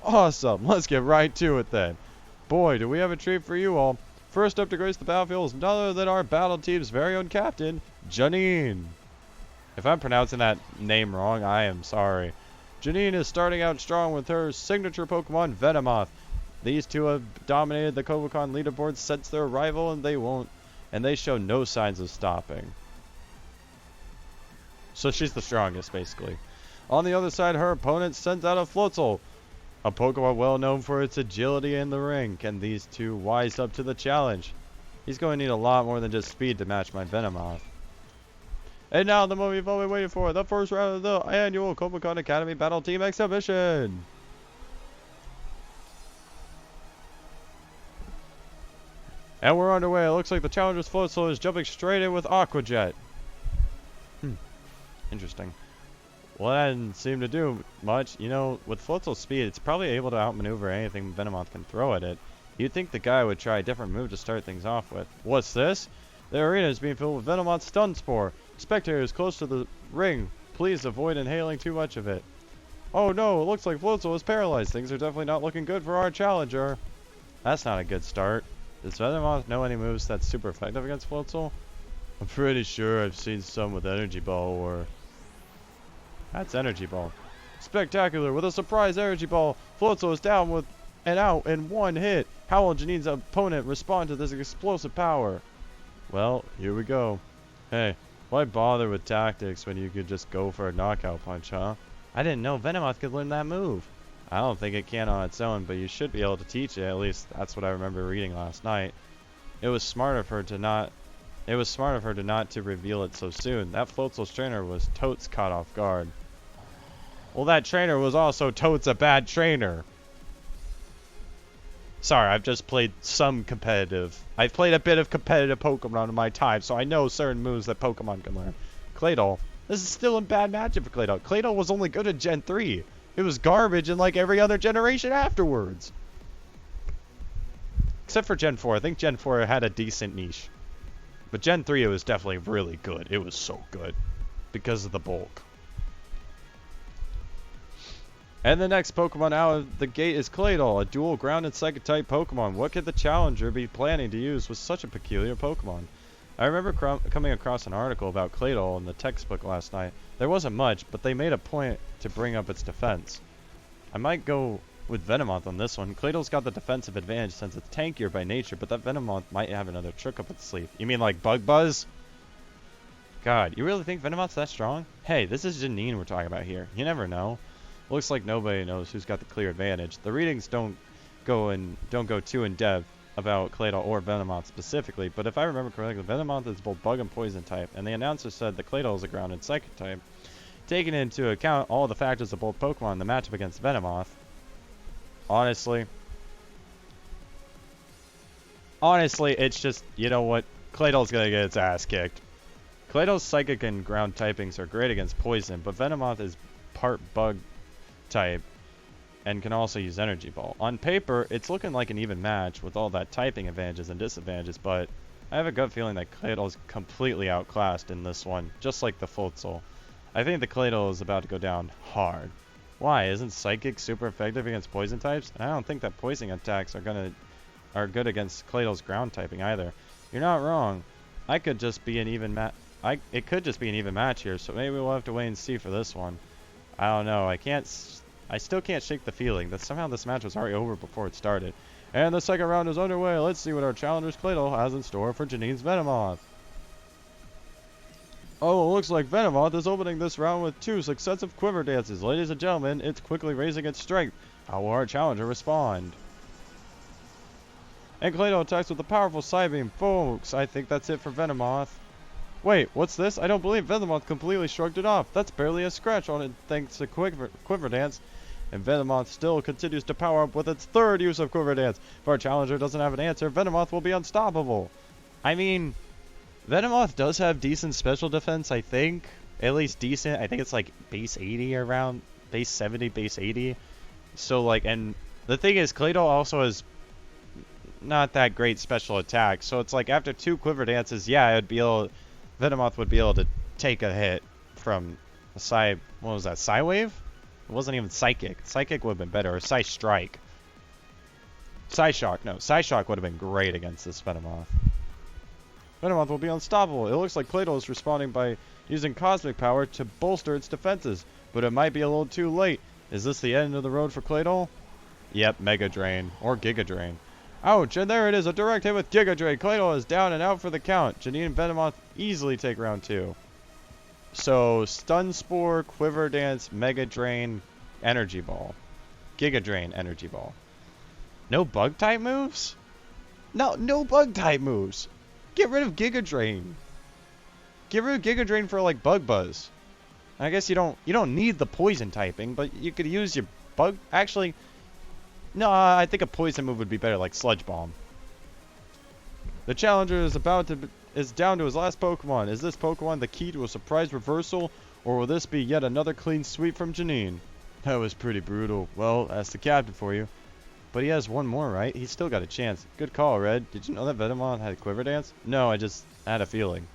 A: Awesome, let's get right to it then. Boy, do we have a treat for you all. First up to grace the battlefield is none other than our battle team's very own captain, Janine. If I'm pronouncing that name wrong, I am sorry. Janine is starting out strong with her signature Pokemon, Venomoth. These two have dominated the Kobukon leaderboard since their arrival, and they show no signs of stopping. So she's the strongest, basically. On the other side, her opponent sends out a Floatzel, a Pokemon well known for its agility in the ring. Can these two wise up to the challenge? He's going to need a lot more than just speed to match my Venomoth. And now the moment you've all been waiting for, the first round of the annual Kobukon Academy Battle Team Exhibition. And we're underway. It looks like the Challenger's Floatzel is jumping straight in with Aqua Jet. Interesting. Well, that didn't seem to do much. You know, with Floatzel's speed, it's probably able to outmaneuver anything Venomoth can throw at it. You'd think the guy would try a different move to start things off with. What's this? The arena is being filled with Venomoth's Stun Spore. Spectators close to the ring, please avoid inhaling too much of it. Oh no, it looks like Floatzel is paralyzed. Things are definitely not looking good for our challenger. That's not a good start. Does Venomoth know any moves that's super effective against Floatzel? I'm pretty sure I've seen some with Energy Ball or... That's Energy Ball. Spectacular! With a surprise Energy Ball, Floatzel is down with and out in one hit. How will Janine's opponent respond to this explosive power? Well, here we go. Hey, why bother with tactics when you could just go for a knockout punch, huh? I didn't know Venomoth could learn that move. I don't think it can on its own, but you should be able to teach it. At least that's what I remember reading last night. It was smart of her to not to reveal it so soon. That Floatzel's trainer was totes caught off guard. Well, that trainer was also totes a bad trainer. Sorry, I've just played some competitive. I've played a bit of competitive Pokemon in my time, so I know certain moves that Pokemon can learn. Claydol. This is still a bad matchup for Claydol. Claydol was only good at Gen 3. It was garbage in like every other generation afterwards. Except for Gen 4. I think Gen 4 had a decent niche. But Gen 3, it was definitely really good. It was so good. Because of the bulk. And the next Pokemon out of the gate is Claydol, a dual ground and psychic type Pokemon. What could the challenger be planning to use with such a peculiar Pokemon? I remember coming across an article about Claydol in the textbook last night. There wasn't much, but they made a point to bring up its defense. I might go with Venomoth on this one. Claydol's got the defensive advantage since it's tankier by nature, but that Venomoth might have another trick up its sleeve. You mean like Bug Buzz? God, you really think Venomoth's that strong? Hey, this is Janine we're talking about here. You never know. Looks like nobody knows who's got the clear advantage. The readings don't go too in depth about Claydol or Venomoth specifically, but if I remember correctly, Venomoth is both bug and poison type, and the announcer said that Claydol is a ground and psychic type. Taking into account all the factors of both Pokemon in the matchup against Venomoth, honestly, it's just, you know what, Claydol's gonna get its ass kicked. Claydol's psychic and ground typings are great against poison, but Venomoth is part bug type and can also use Energy Ball. On paper, it's looking like an even match with all that typing advantages and disadvantages, but I have a gut feeling that Claydol's completely outclassed in this one, just like the Floatzel. I think the Claydol is about to go down hard. Why? Isn't Psychic super effective against poison types? And I don't think that poison attacks are good against Claydol's ground typing either. You're not wrong. It could just be an even match here, so maybe we'll have to wait and see for this one. I don't know. I still can't shake the feeling that somehow this match was already over before it started. And the second round is underway. Let's see what our challenger's Claydol has in store for Janine's Venomoth. Oh, it looks like Venomoth is opening this round with 2 successive quiver dances. Ladies and gentlemen, it's quickly raising its strength. How will our challenger respond? And Claydol attacks with a powerful Psybeam. Folks, I think that's it for Venomoth. Wait, what's this? I don't believe Venomoth completely shrugged it off. That's barely a scratch on it thanks to Quiver Dance. And Venomoth still continues to power up with its 3rd use of Quiver Dance. If our challenger doesn't have an answer, Venomoth will be unstoppable. I mean, Venomoth does have decent special defense, I think. At least decent. I think it's like base 80 around. Base 70, base 80. So like, and the thing is, Claydol also has not that great special attack. So it's like after 2 Quiver Dances, yeah, Venomoth would be able to take a hit from a what was that, Psywave? It wasn't even Psychic. Psychic would have been better, or Psystrike. Psyshock, no. Psyshock would have been great against this Venomoth. Venomoth will be unstoppable. It looks like Claydol is responding by using Cosmic Power to bolster its defenses, but it might be a little too late. Is this the end of the road for Claydol? Yep, Mega Drain, or Giga Drain. Ouch, and there it is, a direct hit with Giga Drain. Claydol is down and out for the count. Janine and Venomoth easily take round 2. So, Stun Spore, Quiver Dance, Mega Drain, Energy Ball. Giga Drain, Energy Ball. No bug type moves? No bug type moves. Get rid of Giga Drain. Get rid of Giga Drain for like Bug Buzz. I guess you don't need the poison typing, but you could use your bug. Actually, no, I think a poison move would be better, like Sludge Bomb. The challenger is down to his last Pokemon. Is this Pokemon the key to a surprise reversal, or will this be yet another clean sweep from Janine? That was pretty brutal. Well, that's the captain for you. But he has one more, right? He's still got a chance. Good call, Red. Did you know that Venomon had a Quiver Dance? No, I just had a feeling.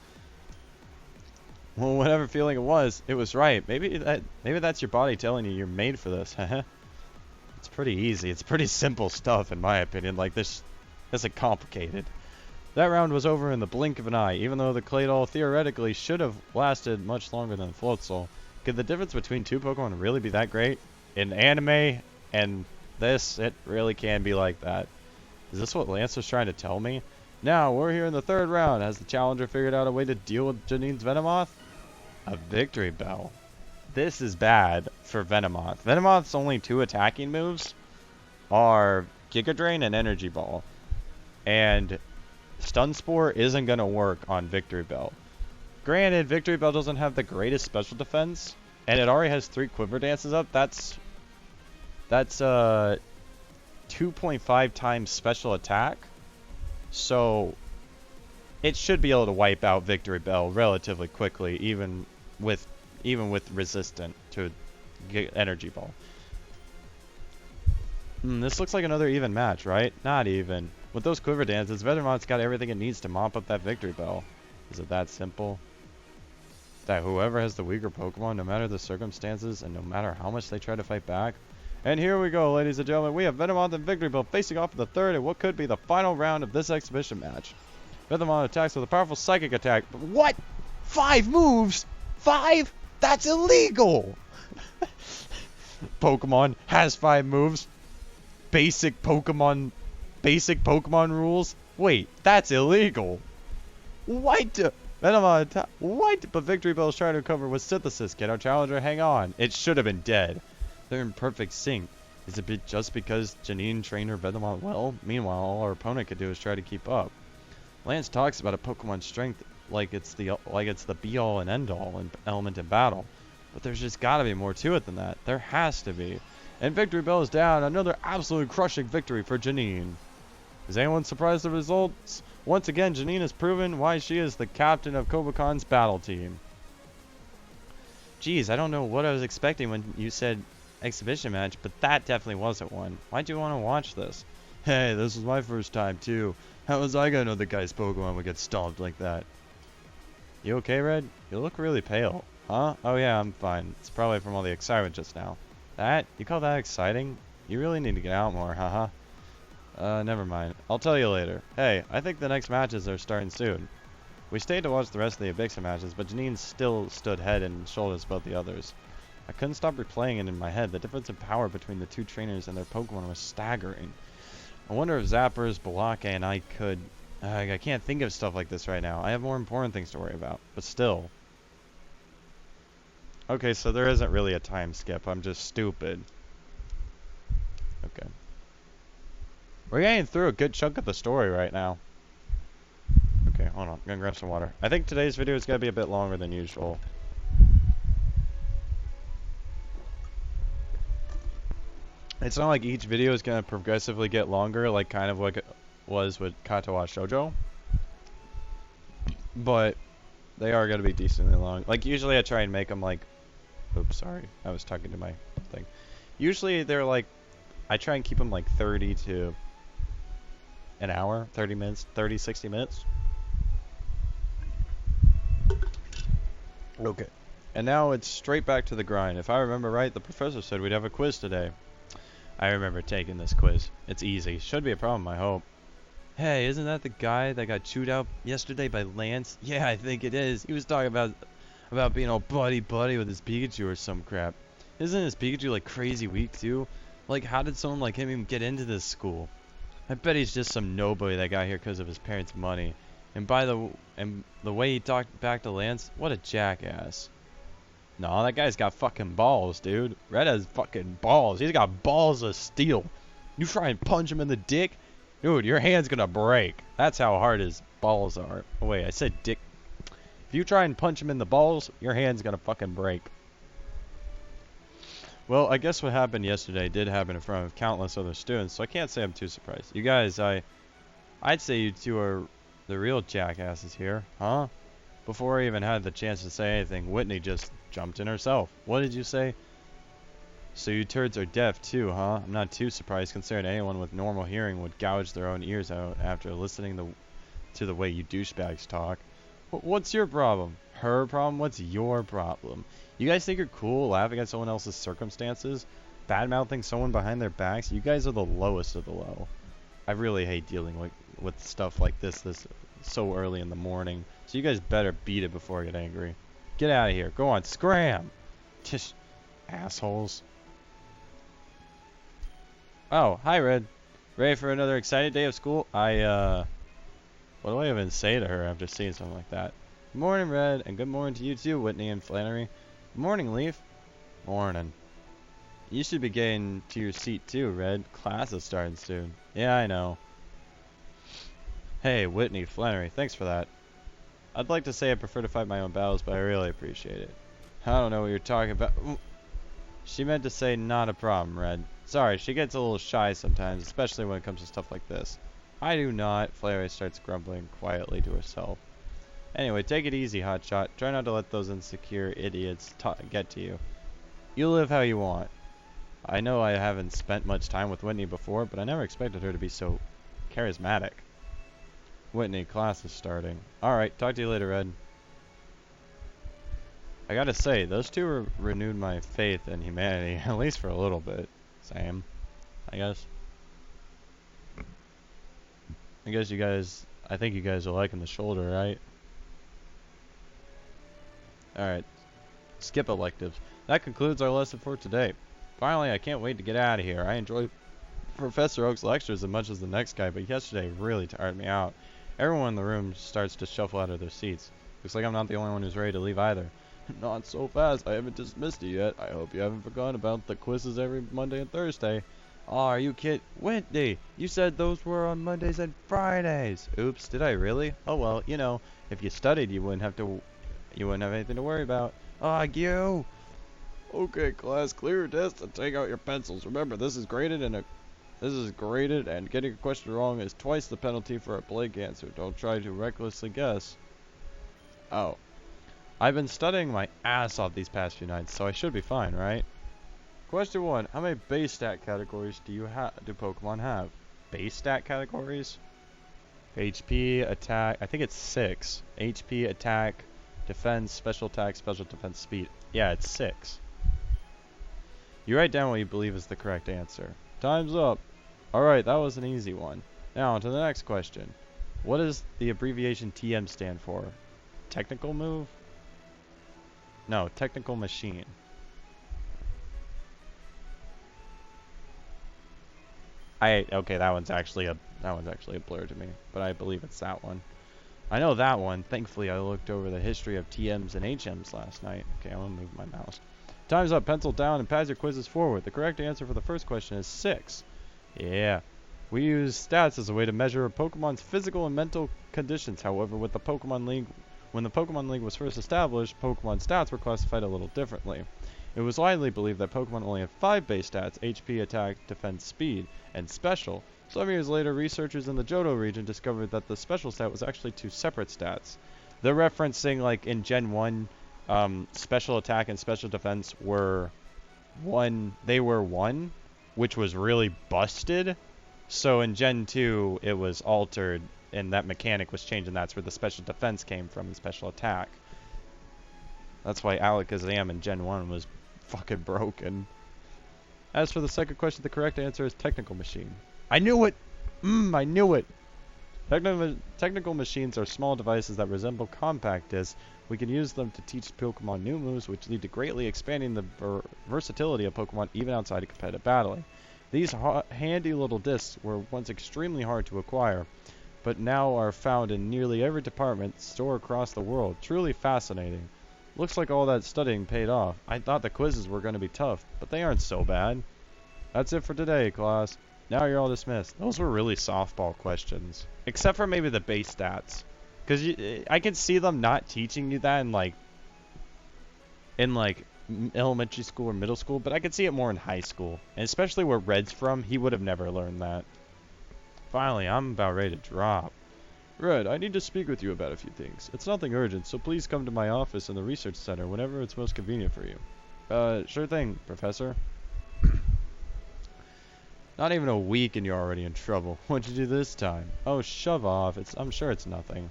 A: Well, whatever feeling it was right. Maybe that's your body telling you you're made for this. It's pretty easy. It's pretty simple stuff, in my opinion. Like, this isn't complicated. That round was over in the blink of an eye, even though the Claydol theoretically should have lasted much longer than Floatzel. Could the difference between two Pokemon really be that great? In anime and this, it really can be like that. Is this what Lance was trying to tell me? Now, we're here in the third round. Has the challenger figured out a way to deal with Janine's Venomoth? A Victory Bell. This is bad for Venomoth. Venomoth's only two attacking moves are Giga Drain and Energy Ball. And Stun Spore isn't going to work on Victory Bell. Granted, Victory Bell doesn't have the greatest special defense, and it already has 3 Quiver Dances up. That's 2.5 times special attack. So it should be able to wipe out Victory Bell relatively quickly, even with resistant to Energy Ball. This looks like another even match, right? Not even. With those Quiver Dances, Venomoth's got everything it needs to mop up that Victory Bell. Is it that simple? That whoever has the weaker Pokemon, no matter the circumstances, and no matter how much they try to fight back. And here we go, ladies and gentlemen. We have Venomoth and Victory Bell facing off in the third and what could be the final round of this exhibition match. Venomoth attacks with a powerful Psychic attack. But what? 5 moves? 5? That's illegal! Pokemon has 5 moves. Basic Pokemon rules? Wait, that's illegal. What? Venomoth attack. What? But Victory Bell is trying to recover with Synthesis. Can our challenger hang on? It should have been dead. They're in perfect sync. Is it just because Janine trained her Venomoth well? Meanwhile, all our opponent could do is try to keep up. Lance talks about a Pokemon's strength like it's the be-all and end-all element in battle. But there's just gotta be more to it than that. There has to be. And Victory Bell is down. Another absolutely crushing victory for Janine. Is anyone surprised at the results? Once again, Janine has proven why she is the captain of Kobakon's battle team. Geez, I don't know what I was expecting when you said exhibition match, but that definitely wasn't one. Why'd you want to watch this? Hey, this was my first time too. How was I gonna know the guy's Pokemon would get stomped like that? You okay, Red? You look really pale. Huh? Oh yeah, I'm fine. It's probably from all the excitement just now. That? You call that exciting? You really need to get out more, haha. Never mind. I'll tell you later. Hey, I think the next matches are starting soon. We stayed to watch the rest of the Eviction matches, but Janine still stood head and shoulders above the others. I couldn't stop replaying it in my head. The difference in power between the two trainers and their Pokemon was staggering. I wonder if Zappers, Balake, and I could... I can't think of stuff like this right now. I have more important things to worry about. But still. Okay, so there isn't really a time skip. I'm just stupid. Okay. We're getting through a good chunk of the story right now. Okay, hold on. I'm gonna grab some water. I think today's video is gonna be a bit longer than usual. It's not like each video is gonna progressively get longer, like kind of like it was with Katawa Shoujo. But they are gonna be decently long. Like usually I try and make them like... Oops, sorry. I was talking to my thing. Usually they're like... I try and keep them like 30 to... an hour, 30 minutes, 30, 60 minutes. Okay. And now it's straight back to the grind. If I remember right, the professor said we'd have a quiz today. I remember taking this quiz. It's easy. Should be a problem, I hope. Hey, isn't that the guy that got chewed out yesterday by Lance? Yeah, I think it is. He was talking about being all buddy-buddy with his Pikachu or some crap. Isn't his Pikachu like crazy weak too? Like, how did someone like him even get into this school? I bet he's just some nobody that got here because of his parents' money. And the way he talked back to Lance, what a jackass. No, that guy's got fucking balls, dude. Red has fucking balls. He's got balls of steel. You try and punch him in the dick, dude, your hand's gonna break. That's how hard his balls are. Oh wait, I said dick. If you try and punch him in the balls, your hand's gonna fucking break. Well, I guess what happened yesterday did happen in front of countless other students, so I can't say I'm too surprised. You guys, I'd say you two are The real jackass is here, huh? Before I even had the chance to say anything, Whitney just jumped in herself. What did you say? So you turds are deaf too, huh? I'm not too surprised considering anyone with normal hearing would gouge their own ears out after listening to the way you douchebags talk. What's your problem? Her problem? What's your problem? You guys think you're cool laughing at someone else's circumstances? Bad-mouthing someone behind their backs? You guys are the lowest of the low. I really hate dealing with stuff like this so early in the morning. So you guys better beat it before I get angry. Get out of here. Go on, scram! Just assholes. Oh, hi, Red. Ready for another exciting day of school? What do I even say to her after seeing something like that? Good morning, Red, and good morning to you too, Whitney and Flannery. Good morning, Leaf. Morning. You should be getting to your seat too, Red. Class is starting soon. Yeah, I know. Hey, Whitney, Flannery, thanks for that. I'd like to say I prefer to fight my own battles, but I really appreciate it. I don't know what you're talking about. Ooh. She meant to say not a problem, Red. Sorry, she gets a little shy sometimes, especially when it comes to stuff like this. I do not. Flannery starts grumbling quietly to herself. Anyway, take it easy, Hotshot. Try not to let those insecure idiots get to you. You live how you want. I know I haven't spent much time with Whitney before, but I never expected her to be so charismatic. Whitney, class is starting. Alright, talk to you later, Red. I gotta say, those two renewed my faith in humanity, at least for a little bit. Same, I guess. I think you guys are liking the shoulder, right? Alright, skip electives. That concludes our lesson for today. Finally, I can't wait to get out of here. I enjoy Professor Oak's lectures as much as the next guy, but yesterday really tired me out. Everyone in the room starts to shuffle out of their seats. Looks like I'm not the only one who's ready to leave either. Not so fast. I haven't dismissed you yet. I hope you haven't forgotten about the quizzes every Monday and Thursday. Oh, are you kidding? Whitney, you said those were on Mondays and Fridays. Oops, did I really? Oh well, you know, if you studied, you wouldn't have anything to worry about. Ah, you.
B: Okay, class, clear your desk and take out your pencils. Remember, this is graded and getting a question wrong is twice the penalty for a blank answer. Don't try to recklessly guess. Oh. I've been studying my ass off these past few nights, so I should be fine, right? Question 1. How many base stat categories do Pokemon have? Base stat categories? HP, attack, I think it's 6. HP, attack, defense, special attack, special defense, speed. Yeah, it's 6. You write down what you believe is the correct answer. Time's up. Alright, that was an easy one. Now, on to the next question. What does the abbreviation TM stand for? Technical move? No, technical machine. Okay, that one's actually a blur to me, but I believe it's that one. I know that one. Thankfully, I looked over the history of TMs and HMs last night. Okay, I'm gonna move my mouse. Time's up. Pencil down and pass your quizzes forward. The correct answer for the first question is 6. Yeah. We use stats as a way to measure a Pokemon's physical and mental conditions. However, when the Pokemon League was first established, Pokemon stats were classified a little differently. It was widely believed that Pokemon only have 5 base stats: HP, attack, defense, speed, and special. Some years later, researchers in the Johto region discovered that the special stat was actually 2 separate stats. They're referencing, like, in Gen 1, special attack and special defense were one, which was really busted. So in Gen 2, it was altered, and that mechanic was changed, and that's where the special defense came from, and special attack. That's why Alakazam in Gen 1 was fucking broken. As for the second question, the correct answer is technical machine. I knew it! I knew it! Technical machines are small devices that resemble compact discs. We can use them to teach Pokemon new moves, which lead to greatly expanding the versatility of Pokemon even outside of competitive battling. These handy little discs were once extremely hard to acquire, but now are found in nearly every department store across the world. Truly fascinating. Looks like all that studying paid off. I thought the quizzes were going to be tough, but they aren't so bad. That's it for today, class. Now you're all dismissed. Those were really softball questions. Except for maybe the base stats. Because I can see them not teaching you that in elementary school or middle school, but I could see it more in high school. And especially where Red's from, he would have never learned that. Finally, I'm about ready to drop.
A: Red, I need to speak with you about a few things. It's nothing urgent, so please come to my office in the research center whenever it's most convenient for you. Sure thing, Professor. Not even a week and you're already in trouble. What'd you do this time? Oh, shove off. I'm sure it's nothing.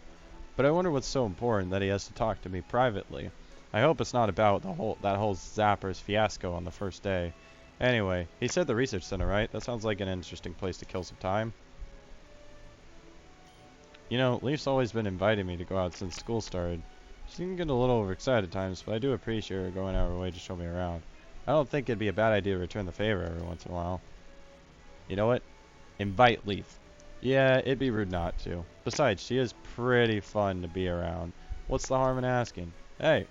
A: But I wonder what's so important that he has to talk to me privately. I hope it's not about that whole Zappers fiasco on the first day. Anyway, he said the research center, right? That sounds like an interesting place to kill some time. You know, Leaf's always been inviting me to go out since school started. She can get a little overexcited at times, but I do appreciate her going out of her way to show me around. I don't think it'd be a bad idea to return the favor every once in a while. You know what? Invite Leaf. Yeah, it'd be rude not to. Besides, she is pretty fun to be around. What's the harm in asking? Hey,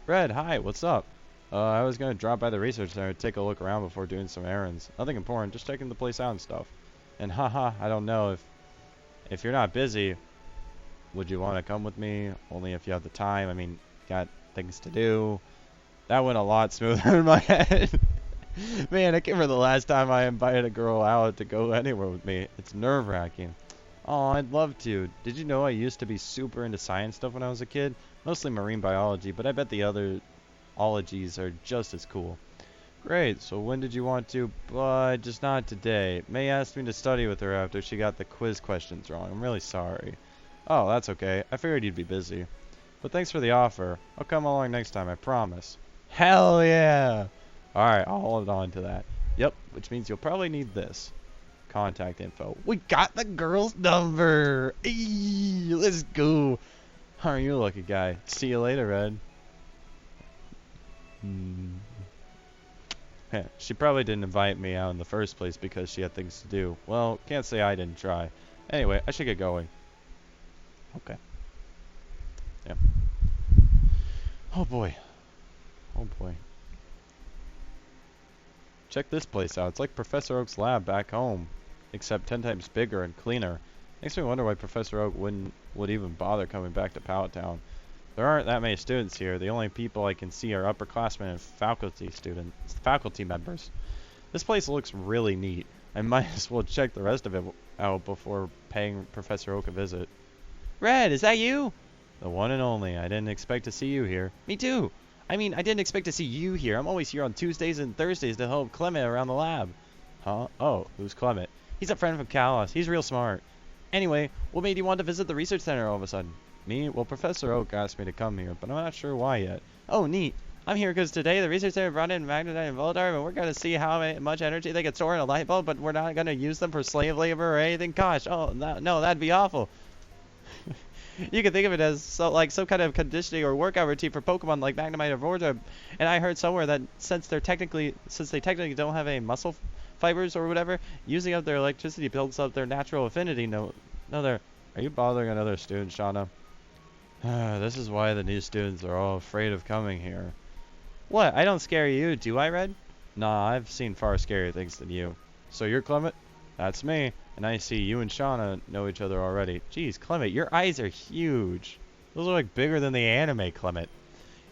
A: Red, hi, what's up? I was gonna drop by the research center to take a look around before doing some errands. Nothing important, just checking the place out and stuff. And haha, I don't know if you're not busy, would you want to come with me? Only if you have the time. I mean, got things to do. That went a lot smoother in my head. Man, I can't remember the last time I invited a girl out to go anywhere with me. It's nerve-wracking. Oh, I'd love to. Did you know I used to be super into science stuff when I was a kid? Mostly marine biology, but I bet the other ologies are just as cool. Great, so when did you want to? But just not today. May asked me to study with her after she got the quiz questions wrong. I'm really sorry. Oh, that's okay. I figured you'd be busy. But thanks for the offer. I'll come along next time, I promise. Hell yeah! Alright, I'll hold on to that. Yep, which means you'll probably need this. Contact info. We got the girl's number! Eee, let's go! Aren't you a lucky guy? See you later, Red. She probably didn't invite me out in the first place because she had things to do. Well, can't say I didn't try. Anyway, I should get going. Okay. Yeah. Oh boy. Oh boy. Check this place out. It's like Professor Oak's lab back home, except 10 times bigger and cleaner. Makes me wonder why Professor Oak would even bother coming back to Powhatan Town. There aren't that many students here. The only people I can see are upperclassmen and faculty members. This place looks really neat. I might as well check the rest of it out before paying Professor Oak a visit. Red, is that you? The one and only. I didn't expect to see you here. Me too. I mean, I didn't expect to see you here. I'm always here on Tuesdays and Thursdays to help Clement around the lab. Huh? Oh, who's Clement? He's a friend from Kalos. He's real smart. Anyway, what made you want to visit the research center all of a sudden? Me? Well, Professor Oak asked me to come here, but I'm not sure why yet. Oh, neat. I'm here because today the research center brought in magnetite and volatile, and we're going to see how much energy they can store in a light bulb, but we're not going to use them for slave labor or anything. Gosh, oh, no, that'd be awful. You can think of it as some kind of conditioning or workout routine for Pokemon like Magnemite or Voltorb. And I heard somewhere that since they technically don't have any muscle fibers or whatever, using up their electricity builds up their natural affinity. Are you bothering another student, Shauna? This is why the new students are all afraid of coming here. What? I don't scare you, do I, Red? Nah, I've seen far scarier things than you. So you're Clement? That's me. And I see you and Shauna know each other already. Jeez, Clement, your eyes are huge. Those are like bigger than the anime Clement.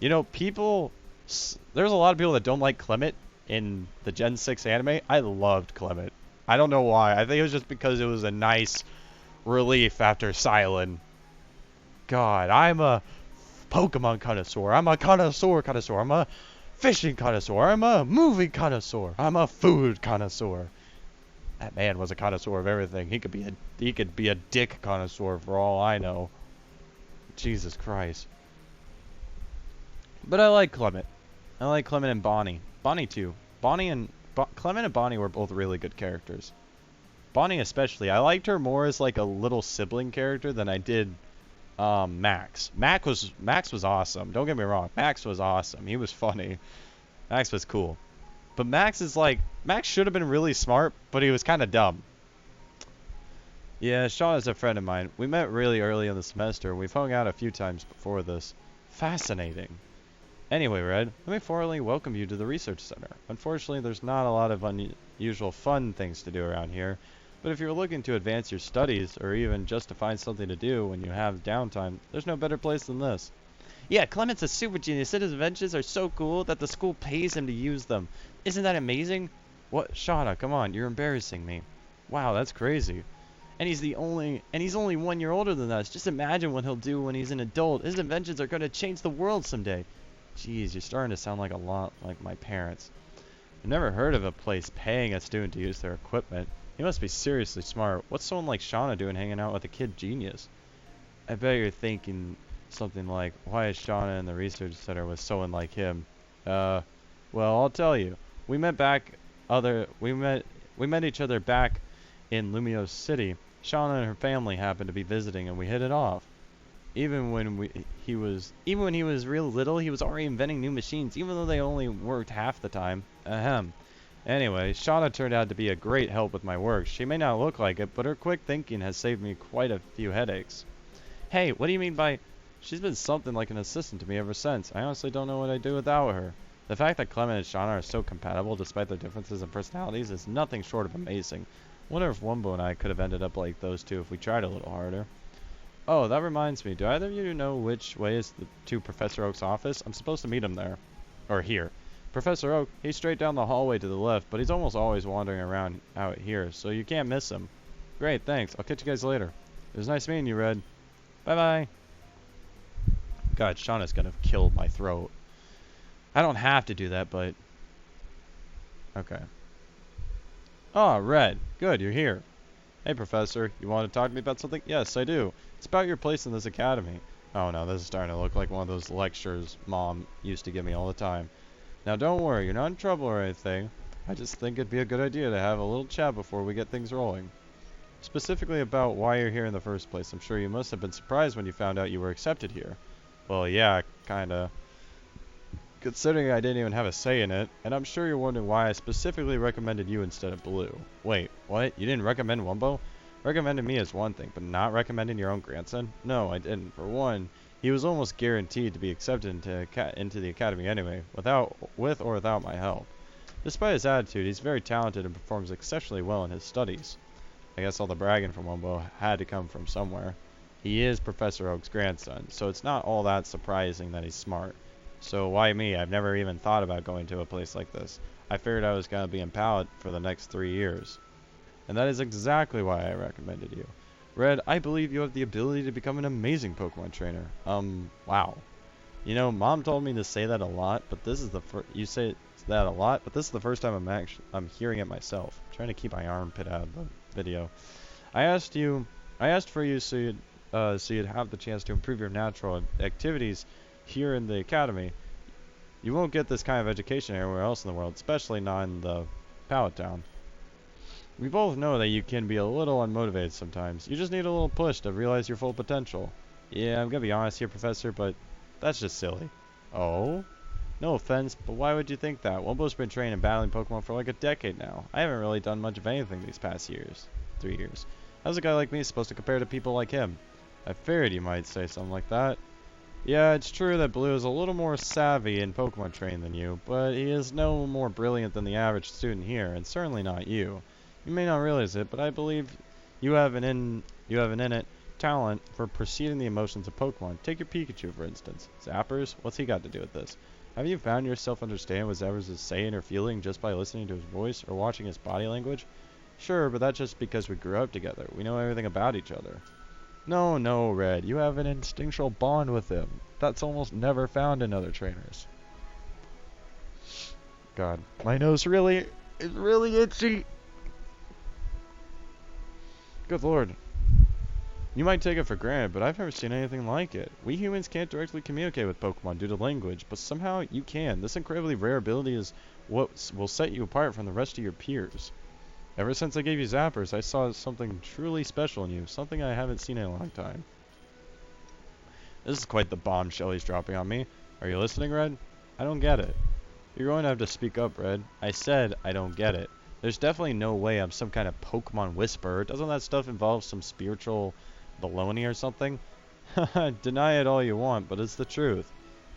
A: You know, there's a lot of people that don't like Clement in the Gen 6 anime. I loved Clement. I don't know why. I think it was just because it was a nice relief after Silent. God, I'm a Pokemon connoisseur. I'm a connoisseur. I'm a fishing connoisseur. I'm a movie connoisseur. I'm a food connoisseur. That man was a connoisseur of everything. He could be a dick connoisseur for all I know. Jesus Christ. But I like Clement. I like Clement and Bonnie. Bonnie too. Clement and Bonnie were both really good characters. Bonnie especially. I liked her more as like a little sibling character than I did Max. Max was awesome. Don't get me wrong. Max was awesome. He was funny. Max was cool. But Max should have been really smart, but he was kind of dumb. Yeah, Sean is a friend of mine. We met really early in the semester. We've hung out a few times before this. Fascinating. Anyway, Red, let me formally welcome you to the research center. Unfortunately, there's not a lot of unusual fun things to do around here. But if you're looking to advance your studies, or even just to find something to do when you have downtime, there's no better place than this. Yeah, Clement's a super genius. His inventions are so cool that the school pays him to use them. Isn't that amazing? What? Shauna, come on, you're embarrassing me. Wow, that's crazy. And he's only 1 year older than us. Just imagine what he'll do when he's an adult. His inventions are going to change the world someday. Jeez, you're starting to sound like a lot like my parents. I've never heard of a place paying a student to use their equipment. He must be seriously smart. What's someone like Shauna doing hanging out with a kid genius? I bet you're thinking something like, why is Shauna in the research center with someone like him? Well, I'll tell you. We met back we met each other back in Lumio City. Shauna and her family happened to be visiting and we hit it off. Even when he was real little, he was already inventing new machines, even though they only worked half the time. Ahem. Anyway, Shauna turned out to be a great help with my work. She may not look like it, but her quick thinking has saved me quite a few headaches. Hey, what do you mean by... She's been something like an assistant to me ever since. I honestly don't know what I'd do without her. The fact that Clement and Shauna are so compatible despite their differences in personalities is nothing short of amazing. Wonder if Wumbo and I could have ended up like those two if we tried a little harder. Oh, that reminds me. Do either of you know which way is to Professor Oak's office? I'm supposed to meet him there. Or here. Professor Oak, he's straight down the hallway to the left, but he's almost always wandering around out here, so you can't miss him. Great, thanks. I'll catch you guys later. It was nice meeting you, Red. Bye-bye. God, Shauna's gonna kill my throat. I don't have to do that, but... Okay. Oh, Red. Good, you're here. Hey, Professor. You want to talk to me about something? Yes, I do. It's about your place in this academy. Oh, no, this is starting to look like one of those lectures Mom used to give me all the time. Now, don't worry. You're not in trouble or anything. I just think it'd be a good idea to have a little chat before we get things rolling. Specifically about why you're here in the first place. I'm sure you must have been surprised when you found out you were accepted here. Well, yeah, kinda. Considering I didn't even have a say in it, and I'm sure you're wondering why I specifically recommended you instead of Blue. Wait, what? You didn't recommend Wumbo? Recommending me is one thing, but not recommending your own grandson? No, I didn't. For one, he was almost guaranteed to be accepted into the academy anyway, with or without my help. Despite his attitude, he's very talented and performs exceptionally well in his studies. I guess all the bragging from Wumbo had to come from somewhere. He is Professor Oak's grandson, so it's not all that surprising that he's smart. So why me? I've never even thought about going to a place like this. I figured I was going to be in Pallet for the next 3 years. And that is exactly why I recommended you. Red, I believe you have the ability to become an amazing Pokemon trainer. Wow. You know, Mom told me to say that a lot, but this is the you say that a lot, but this is the first time I'm hearing it myself. I'm trying to keep my armpit out of the video. I asked for you so you'd have the chance to improve your natural activities here in the academy. You won't get this kind of education anywhere else in the world, especially not in the Pallet Town. We both know that you can be a little unmotivated sometimes. You just need a little push to realize your full potential. Yeah, I'm gonna be honest here, Professor, but that's just silly. Oh? No offense, but why would you think that? Wumbo's been training and battling Pokemon for like a decade now. I haven't really done much of anything these past 3 years. How's a guy like me supposed to compare to people like him? I figured you might say something like that. Yeah, it's true that Blue is a little more savvy in Pokemon training than you, but he is no more brilliant than the average student here, and certainly not you. You may not realize it, but I believe you have an innate talent for perceiving the emotions of Pokemon. Take your Pikachu, for instance. Zappers? What's he got to do with this? Have you found yourself understand what Zappers is saying or feeling just by listening to his voice or watching his body language? Sure, but that's just because we grew up together. We know everything about each other. No, Red. You have an instinctual bond with him. That's almost never found in other trainers. God, my nose is really itchy. Good lord. You might take it for granted, but I've never seen anything like it. We humans can't directly communicate with Pokemon due to language, but somehow you can. This incredibly rare ability is what will set you apart from the rest of your peers. Ever since I gave you Zappers, I saw something truly special in you, something I haven't seen in a long time. This is quite the bombshell he's dropping on me. Are you listening, Red? I don't get it. You're going to have to speak up, Red. I said I don't get it. There's definitely no way I'm some kind of Pokemon whisperer. Doesn't that stuff involve some spiritual baloney or something? Deny it all you want, but it's the truth.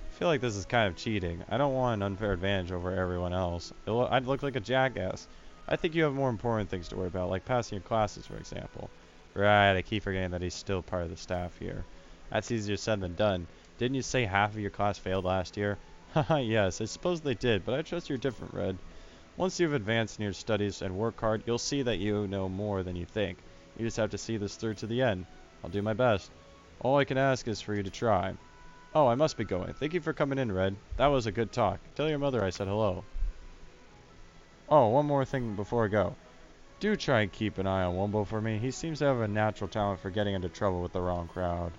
A: I feel like this is kind of cheating. I don't want an unfair advantage over everyone else. I'd look like a jackass. I think you have more important things to worry about, like passing your classes, for example. Right, I keep forgetting that he's still part of the staff here. That's easier said than done. Didn't you say half of your class failed last year? Haha, yes, I suppose they did, but I trust you're different, Red. Once you've advanced in your studies and work hard, you'll see that you know more than you think. You just have to see this through to the end. I'll do my best. All I can ask is for you to try. Oh, I must be going. Thank you for coming in, Red. That was a good talk. Tell your mother I said hello. Oh, one more thing before I go. Do try and keep an eye on Wumbo for me. He seems to have a natural talent for getting into trouble with the wrong crowd.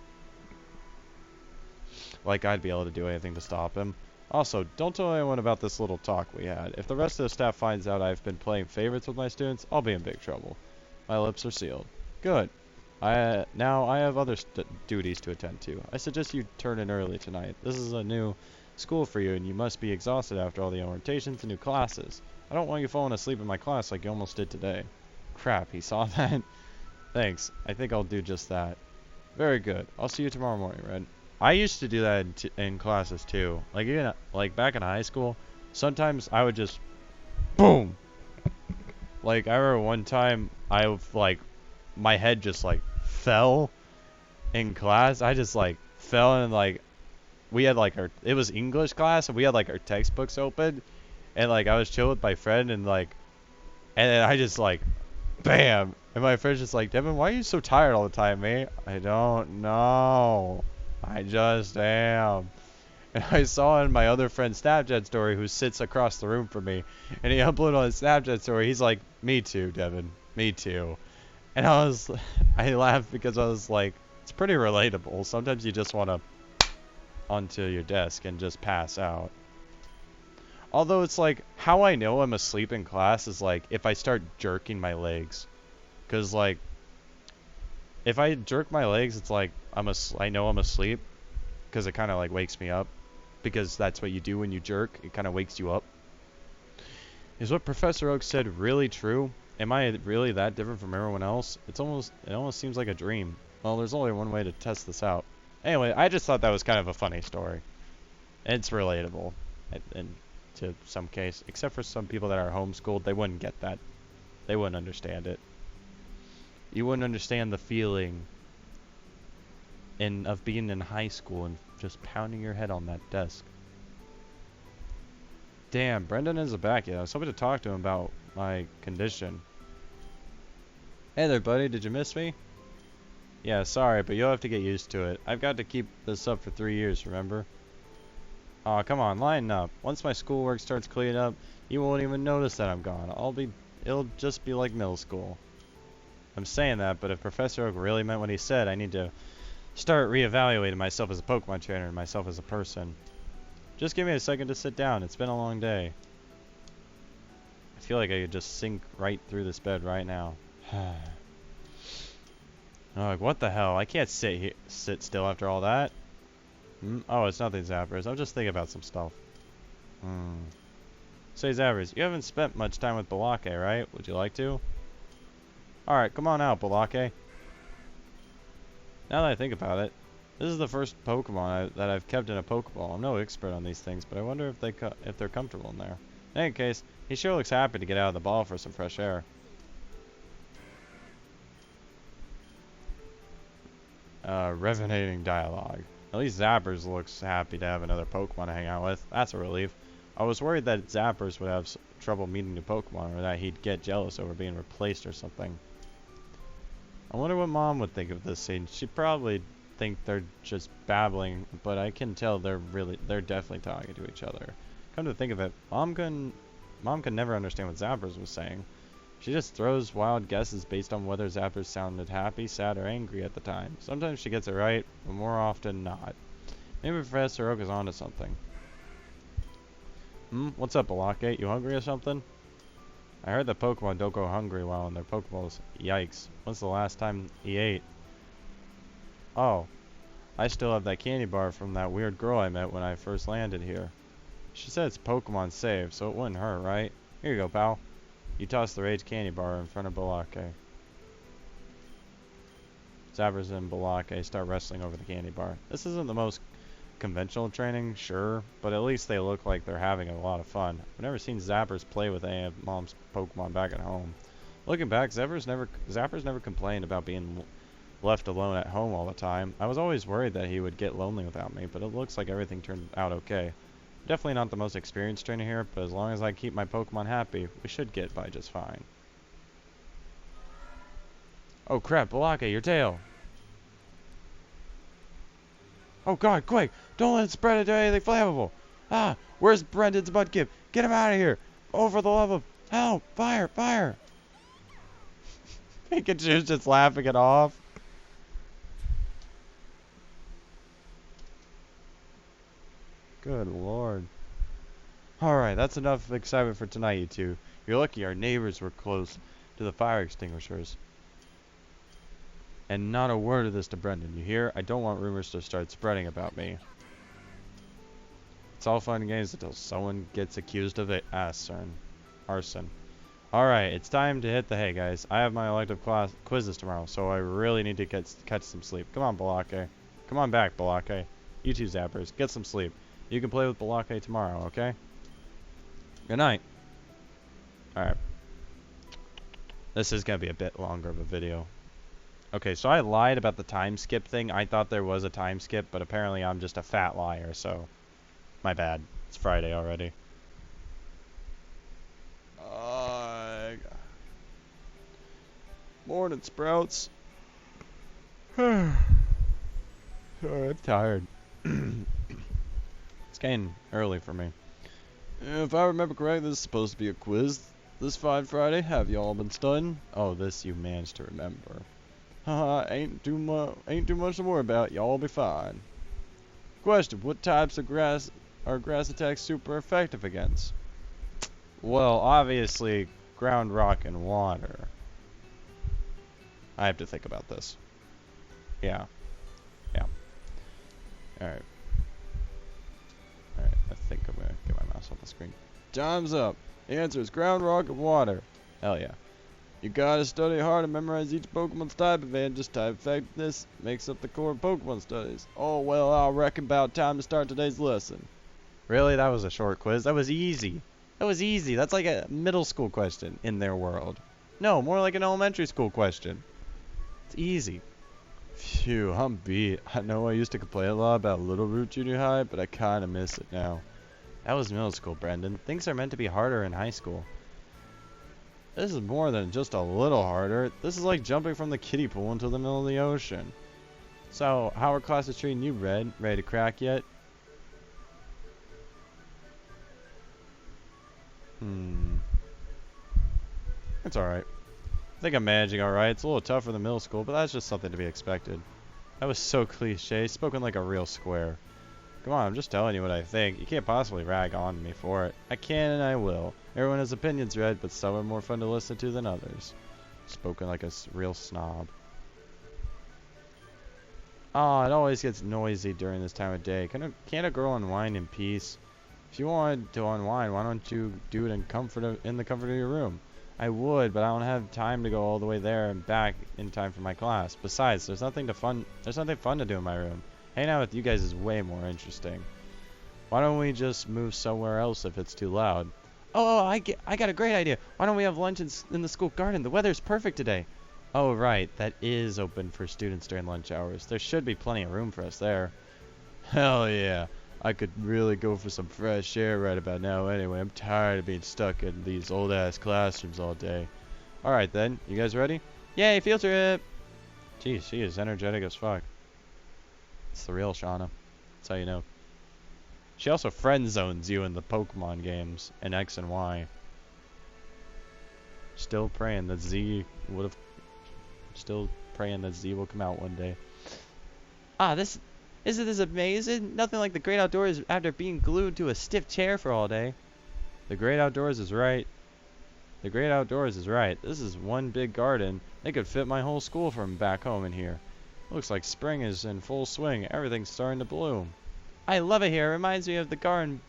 A: Like I'd be able to do anything to stop him. Also, don't tell anyone about this little talk we had. If the rest of the staff finds out I've been playing favorites with my students, I'll be in big trouble. My lips are sealed. Good. Now I have other duties to attend to. I suggest you turn in early tonight. This is a new school for you, and you must be exhausted after all the orientations and new classes. I don't want you falling asleep in my class like you almost did today. Crap, he saw that? Thanks. I think I'll do just that. Very good. I'll see you tomorrow morning, Red. I used to do that in classes too. Like even like back in high school, sometimes I would just boom. Like I remember one time my head just like fell in class. I just like fell and like we had like it was English class and we had like our textbooks open and like I was chilling with my friend and then I just like bam, and my friend's just like, Devin, why are you so tired all the time, mate? I don't know. I just am. And I saw in my other friend's Snapchat story who sits across the room from me, and he uploaded on his Snapchat story, he's like, me too, Devin, me too. And I laughed because I was like, it's pretty relatable. Sometimes you just want to onto your desk and just pass out. Although it's like, how I know I'm asleep in class is like, if I start jerking my legs. Because like, if I jerk my legs, it's like, I know I'm asleep. Because it kind of like wakes me up. Because that's what you do when you jerk. It kind of wakes you up. Is what Professor Oak said really true? Am I really that different from everyone else? It almost seems like a dream. Well, there's only one way to test this out. Anyway, I just thought that was kind of a funny story. It's relatable. And to some case, except for some people that are homeschooled, they wouldn't get that. They wouldn't understand it. You wouldn't understand the feeling of being in high school and just pounding your head on that desk. Damn, Brendan isn't back yet. I was hoping to talk to him about my condition. Hey there, buddy. Did you miss me? Yeah, sorry, but you'll have to get used to it. I've got to keep this up for 3 years, remember? Aw, come on, line up. Once my schoolwork starts cleaning up, you won't even notice that I'm gone. It'll just be like middle school. I'm saying that, but if Professor Oak really meant what he said, I need to start reevaluating myself as a Pokemon trainer and myself as a person. Just give me a second to sit down. It's been a long day. I feel like I could just sink right through this bed right now. Oh, what the hell? I can't sit still after all that. Oh, it's nothing, Zappers. I'm just thinking about some stuff. Say, Zappers, you haven't spent much time with Balake, right? Would you like to? Alright, come on out, Balake. Now that I think about it, this is the first Pokemon that I've kept in a Pokeball. I'm no expert on these things, but I wonder if they're comfortable in there. In any case, he sure looks happy to get out of the ball for some fresh air. Resonating dialogue. At least Zappers looks happy to have another Pokemon to hang out with. That's a relief. I was worried that Zappers would have trouble meeting new Pokemon, or that he'd get jealous over being replaced or something. I wonder what Mom would think of this scene. She'd probably think they're just babbling, but I can tell they're definitely talking to each other. Come to think of it, Mom could never understand what Zappers was saying. She just throws wild guesses based on whether Zappers sounded happy, sad, or angry at the time. Sometimes she gets it right, but more often not. Maybe Professor Oak is onto something. What's up, Balake? You hungry or something? I heard that Pokemon don't go hungry while in their Pokeballs. Yikes. When's the last time he ate? Oh. I still have that candy bar from that weird girl I met when I first landed here. She said it's Pokemon safe, so it wouldn't hurt, right? Here you go, pal. You toss the Rage candy bar in front of Balake. Zappers and Balake start wrestling over the candy bar. This isn't the most conventional training, sure, but at least they look like they're having a lot of fun. I've never seen Zappers play with any of Mom's Pokemon back at home. Looking back, Zappers never complained about being left alone at home all the time. I was always worried that he would get lonely without me, but it looks like everything turned out okay. Definitely not the most experienced trainer here, but as long as I keep my Pokemon happy, we should get by just fine. Oh crap, Balaka, your tail. Oh god, quick! Don't let it spread into anything flammable! Ah! Where's Brendan's mudkip? Get him out of here! Oh, for the love of... Help! Fire! Fire! Pikachu's just laughing it off. Good lord. Alright, that's enough excitement for tonight, you two. You're lucky our neighbors were close to the fire extinguishers. And not a word of this to Brendan, you hear? I don't want rumors to start spreading about me. It's all fun and games until someone gets accused of it. Arson. Alright, it's time to hit the hay, guys. I have my elective quizzes tomorrow, so I really need to catch some sleep. Come on, Balake. Come on back, Balake. You two Zappers, get some sleep. You can play with Balake tomorrow, okay? Good night. Alright. This is going to be a bit longer of a video. Okay, so I lied about the time skip thing. I thought there was a time skip, but apparently I'm just a fat liar, so... My bad. It's Friday already.
B: Morning, Sprouts.
A: Sorry, I'm tired. It's getting early for me.
B: If I remember correctly, this is supposed to be a quiz this fine Friday. Have y'all been studying?
A: Oh, this you managed to remember.
B: Haha, ain't too much to worry about. Y'all be fine. Question: what types of grass are grass attacks super effective against?
A: Well, obviously, ground, rock, and water. I have to think about this. Yeah. Yeah. Alright. Alright, I think I'm gonna get my mouse off the screen.
B: Time's up. The answer is ground, rock, and water.
A: Hell yeah.
B: You gotta study hard and memorize each Pokemon's type advantage. This type effectiveness makes up the core of Pokemon studies. Oh, well, I reckon about time to start today's lesson.
A: Really? That was a short quiz? That was easy. That was easy. That's like a middle school question in their world. No, more like an elementary school question. It's easy.
B: Phew, I'm beat. I know I used to complain a lot about Little Root Junior High, but I kinda miss it now.
A: That was middle school, Brendan. Things are meant to be harder in high school.
B: This is more than just a little harder. This is like jumping from the kiddie pool into the middle of the ocean.
A: So, how are classes treating you, Red? Ready to crack yet? It's alright. I think I'm managing alright. It's a little tougher than middle school, but that's just something to be expected. That was so cliche, spoken like a real square. Come on, I'm just telling you what I think. You can't possibly rag on me for it. I can and I will. Everyone has opinions, Red, but some are more fun to listen to than others. Spoken like a real snob. Ah, it always gets noisy during this time of day. Can't a girl unwind in peace? If you wanted to unwind, why don't you do it in the comfort of your room? I would, but I don't have time to go all the way there and back in time for my class. Besides, there's nothing fun to do in my room. Hanging out with you guys is way more interesting. Why don't we just move somewhere else if it's too loud? Oh, I got a great idea. Why don't we have lunch in the school garden? The weather's perfect today. Oh, right. That is open for students during lunch hours. There should be plenty of room for us there.
B: Hell yeah. I could really go for some fresh air right about now anyway. I'm tired of being stuck in these old-ass classrooms all day.
A: Alright then. You guys ready? Yay, field trip! Geez, she is energetic as fuck. It's the real Shauna. That's how you know. She also friend zones you in the Pokemon games in X and Y. Still praying that Z will come out one day. Ah, isn't this amazing? Nothing like the great outdoors after being glued to a stiff chair for all day. The great outdoors is right. The great outdoors is right. This is one big garden. They could fit my whole school from back home in here. Looks like spring is in full swing. Everything's starting to bloom. I love it here. It reminds me of the garden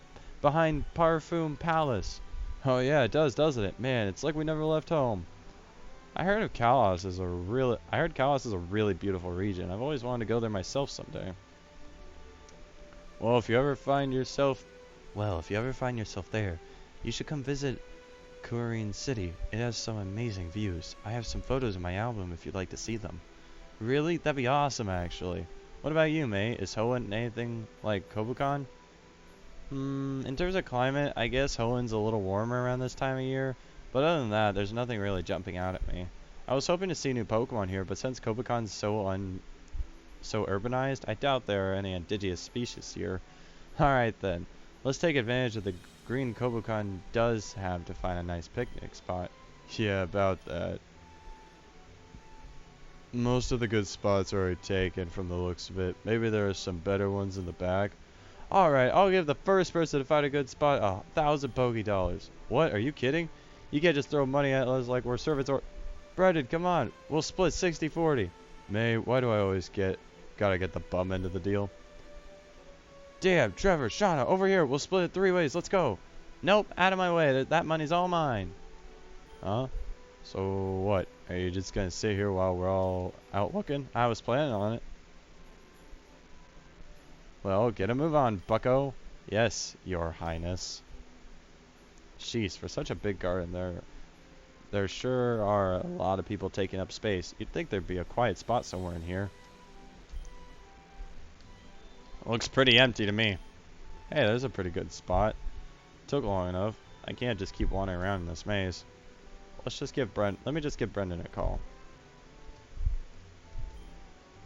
A: behind Parfum Palace. Oh yeah, it does, doesn't it? Man, it's like we never left home. I heard Kalos is a really beautiful region. I've always wanted to go there myself someday. Well, if you ever find yourself there, you should come visit Kurian City. It has some amazing views. I have some photos in my album if you'd like to see them. Really? That'd be awesome, actually. What about you, mate? Is Hoenn anything like Kobukan? In terms of climate, I guess Hoenn's a little warmer around this time of year. But other than that, there's nothing really jumping out at me. I was hoping to see new Pokemon here, but since Kobakon's so urbanized, I doubt there are any indigenous species here. Alright then, let's take advantage of the green Kobukon does have to find a nice picnic spot. Yeah, about that. Most of the good spots are already taken from the looks of it. Maybe there are some better ones in the back. Alright, I'll give the first person to find a good spot 1,000 Poké Dollars. What, are you kidding? You can't just throw money at us like we're servants or... Brendan, come on, we'll split 60-40. May, why do I always gotta get the bum end of the deal? Damn, Trevor, Shauna, over here. We'll split it 3 ways. Let's go. Nope, out of my way. That money's all mine. Huh? So what? Are you just gonna sit here while we're all out looking? I was planning on it. Well, get a move on, bucko. Yes, your highness. Jeez, for such a big garden, there sure are a lot of people taking up space. You'd think there'd be a quiet spot somewhere in here. Looks pretty empty to me. Hey, there's a pretty good spot. Took long enough. I can't just keep wandering around in this maze. Let me just give Brendan a call.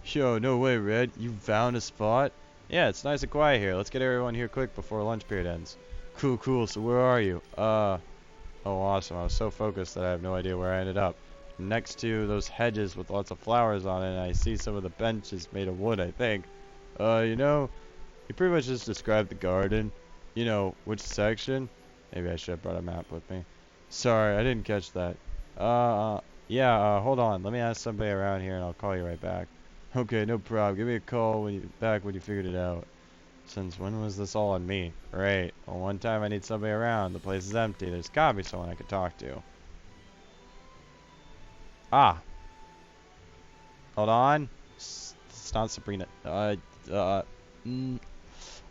A: Yo, no way, Red. You found a spot? Yeah, it's nice and quiet here. Let's get everyone here quick before lunch period ends. Cool, cool. So where are you? Oh, awesome. I was so focused that I have no idea where I ended up. Next to those hedges with lots of flowers on it, and I see some of the benches made of wood, I think. You know, you pretty much just described the garden. You know, which section? Maybe I should have brought a map with me. Sorry, I didn't catch that. Yeah, hold on. Let me ask somebody around here and I'll call you right back. Okay, no problem. Give me a call when you figured it out. Since when was this all on me? Right. Well, one time I need somebody around. The place is empty. There's gotta be someone I could talk to. Ah. Hold on. It's not Sabrina. Hold on.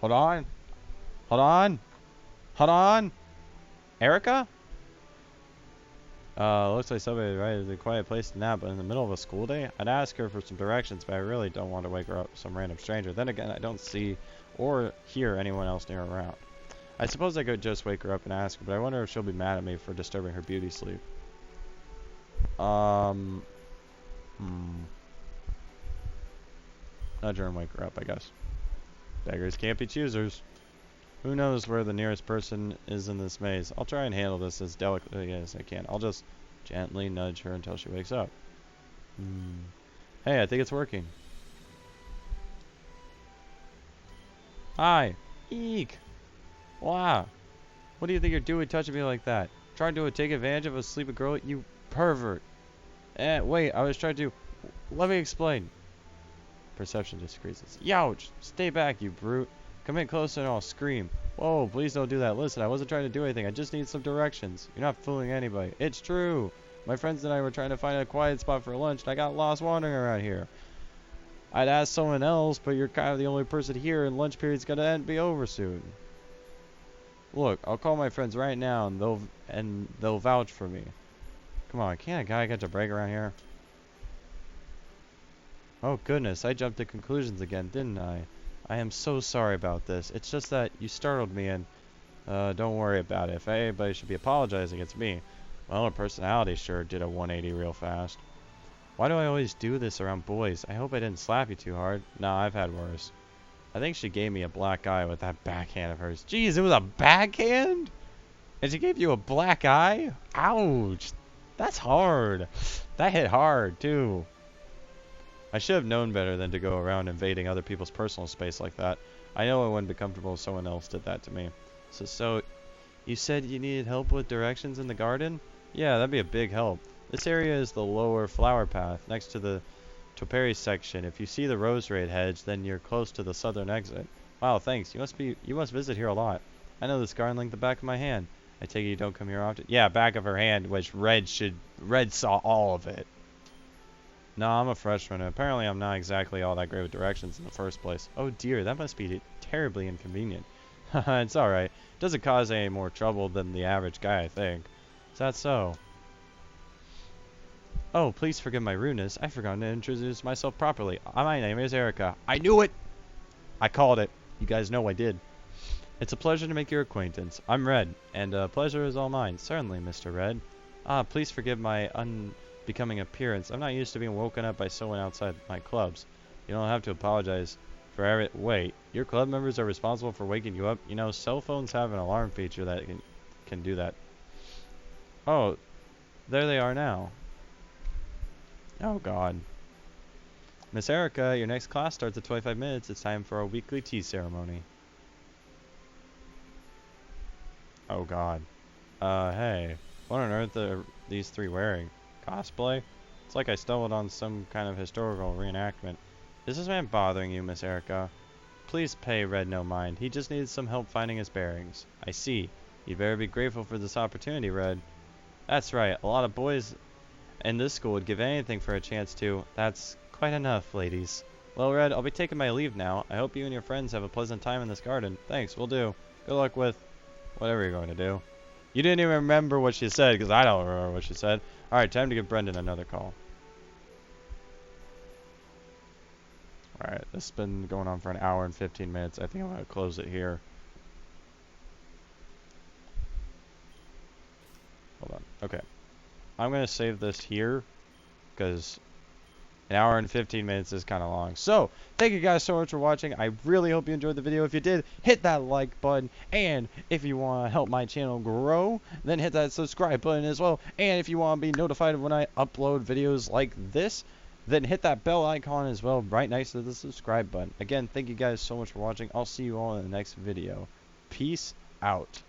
A: Hold on. Hold on. Erica? Looks like somebody right is a quiet place to nap, but in the middle of a school day? I'd ask her for some directions, but I really don't want to wake her up with some random stranger. Then again, I don't see or hear anyone else near around. I suppose I could just wake her up and ask her, but I wonder if she'll be mad at me for disturbing her beauty sleep. Nudge her and wake her up, I guess. Beggars can't be choosers. Who knows where the nearest person is in this maze? I'll try and handle this as delicately as I can. I'll just gently nudge her until she wakes up. Hey, I think it's working. Hi. Eek. Wow. What do you think you're doing touching me like that? Trying to take advantage of a sleeping girl? You pervert. Wait, I was trying to... Let me explain. Perception decreases. Youch! Stay back, you brute. Come in closer and I'll scream. Whoa, please don't do that. Listen, I wasn't trying to do anything. I just need some directions. You're not fooling anybody. It's true. My friends and I were trying to find a quiet spot for lunch, and I got lost wandering around here. I'd ask someone else, but you're kind of the only person here, and lunch period's gonna be over soon. Look, I'll call my friends right now, and they'll vouch for me. Come on, can't a guy catch a break around here? Oh goodness, I jumped to conclusions again, didn't I? I am so sorry about this. It's just that you startled me, and don't worry about it. If anybody should be apologizing, it's me. Well, her personality sure did a 180 real fast. Why do I always do this around boys? I hope I didn't slap you too hard. Nah, I've had worse. I think she gave me a black eye with that backhand of hers. Jeez, it was a backhand? And she gave you a black eye? Ouch. That's hard. That hit hard, too. I should have known better than to go around invading other people's personal space like that. I know I wouldn't be comfortable if someone else did that to me. So, you said you needed help with directions in the garden? Yeah, that'd be a big help. This area is the lower flower path, next to the topiary section. If you see the rose red hedge, then you're close to the southern exit. Wow, thanks. You must visit here a lot. I know this garden like the back of my hand. I take it you don't come here often? Yeah, back of her hand, which Red saw all of it. No, I'm a freshman, and apparently I'm not exactly all that great with directions in the first place. Oh dear, that must be terribly inconvenient. Haha, it's alright. It doesn't cause any more trouble than the average guy, I think. Is that so? Oh, please forgive my rudeness. I forgot to introduce myself properly. My name is Erica. I knew it! I called it. You guys know I did. It's a pleasure to make your acquaintance. I'm Red, and pleasure is all mine. Certainly, Mr. Red. Please forgive my becoming appearance. I'm not used to being woken up by someone outside my clubs. You don't have to apologize for every— Wait, your club members are responsible for waking you up? You know, cell phones have an alarm feature that can do that. Oh, there they are now. Oh, God. Miss Erica, your next class starts in 25 minutes. It's time for our weekly tea ceremony. Oh, God. Hey. What on earth are these three wearing? Cosplay? It's like I stumbled on some kind of historical reenactment. Is this man bothering you, Miss Erica? Please pay Red no mind. He just needs some help finding his bearings. I see. You'd better be grateful for this opportunity, Red. That's right. A lot of boys in this school would give anything for a chance to. That's quite enough, ladies. Well, Red, I'll be taking my leave now. I hope you and your friends have a pleasant time in this garden. Thanks, will do. Good luck with whatever you're going to do. You didn't even remember what she said, because I don't remember what she said. Alright, time to give Brendan another call. Alright, this has been going on for an hour and 15 minutes. I think I'm going to close it here. Hold on. Okay. I'm going to save this here, because an hour and 15 minutes is kind of long. So, thank you guys so much for watching. I really hope you enjoyed the video. If you did, hit that like button. And if you want to help my channel grow, then hit that subscribe button as well. And if you want to be notified when I upload videos like this, then hit that bell icon as well right next to the subscribe button. Again, thank you guys so much for watching. I'll see you all in the next video. Peace out.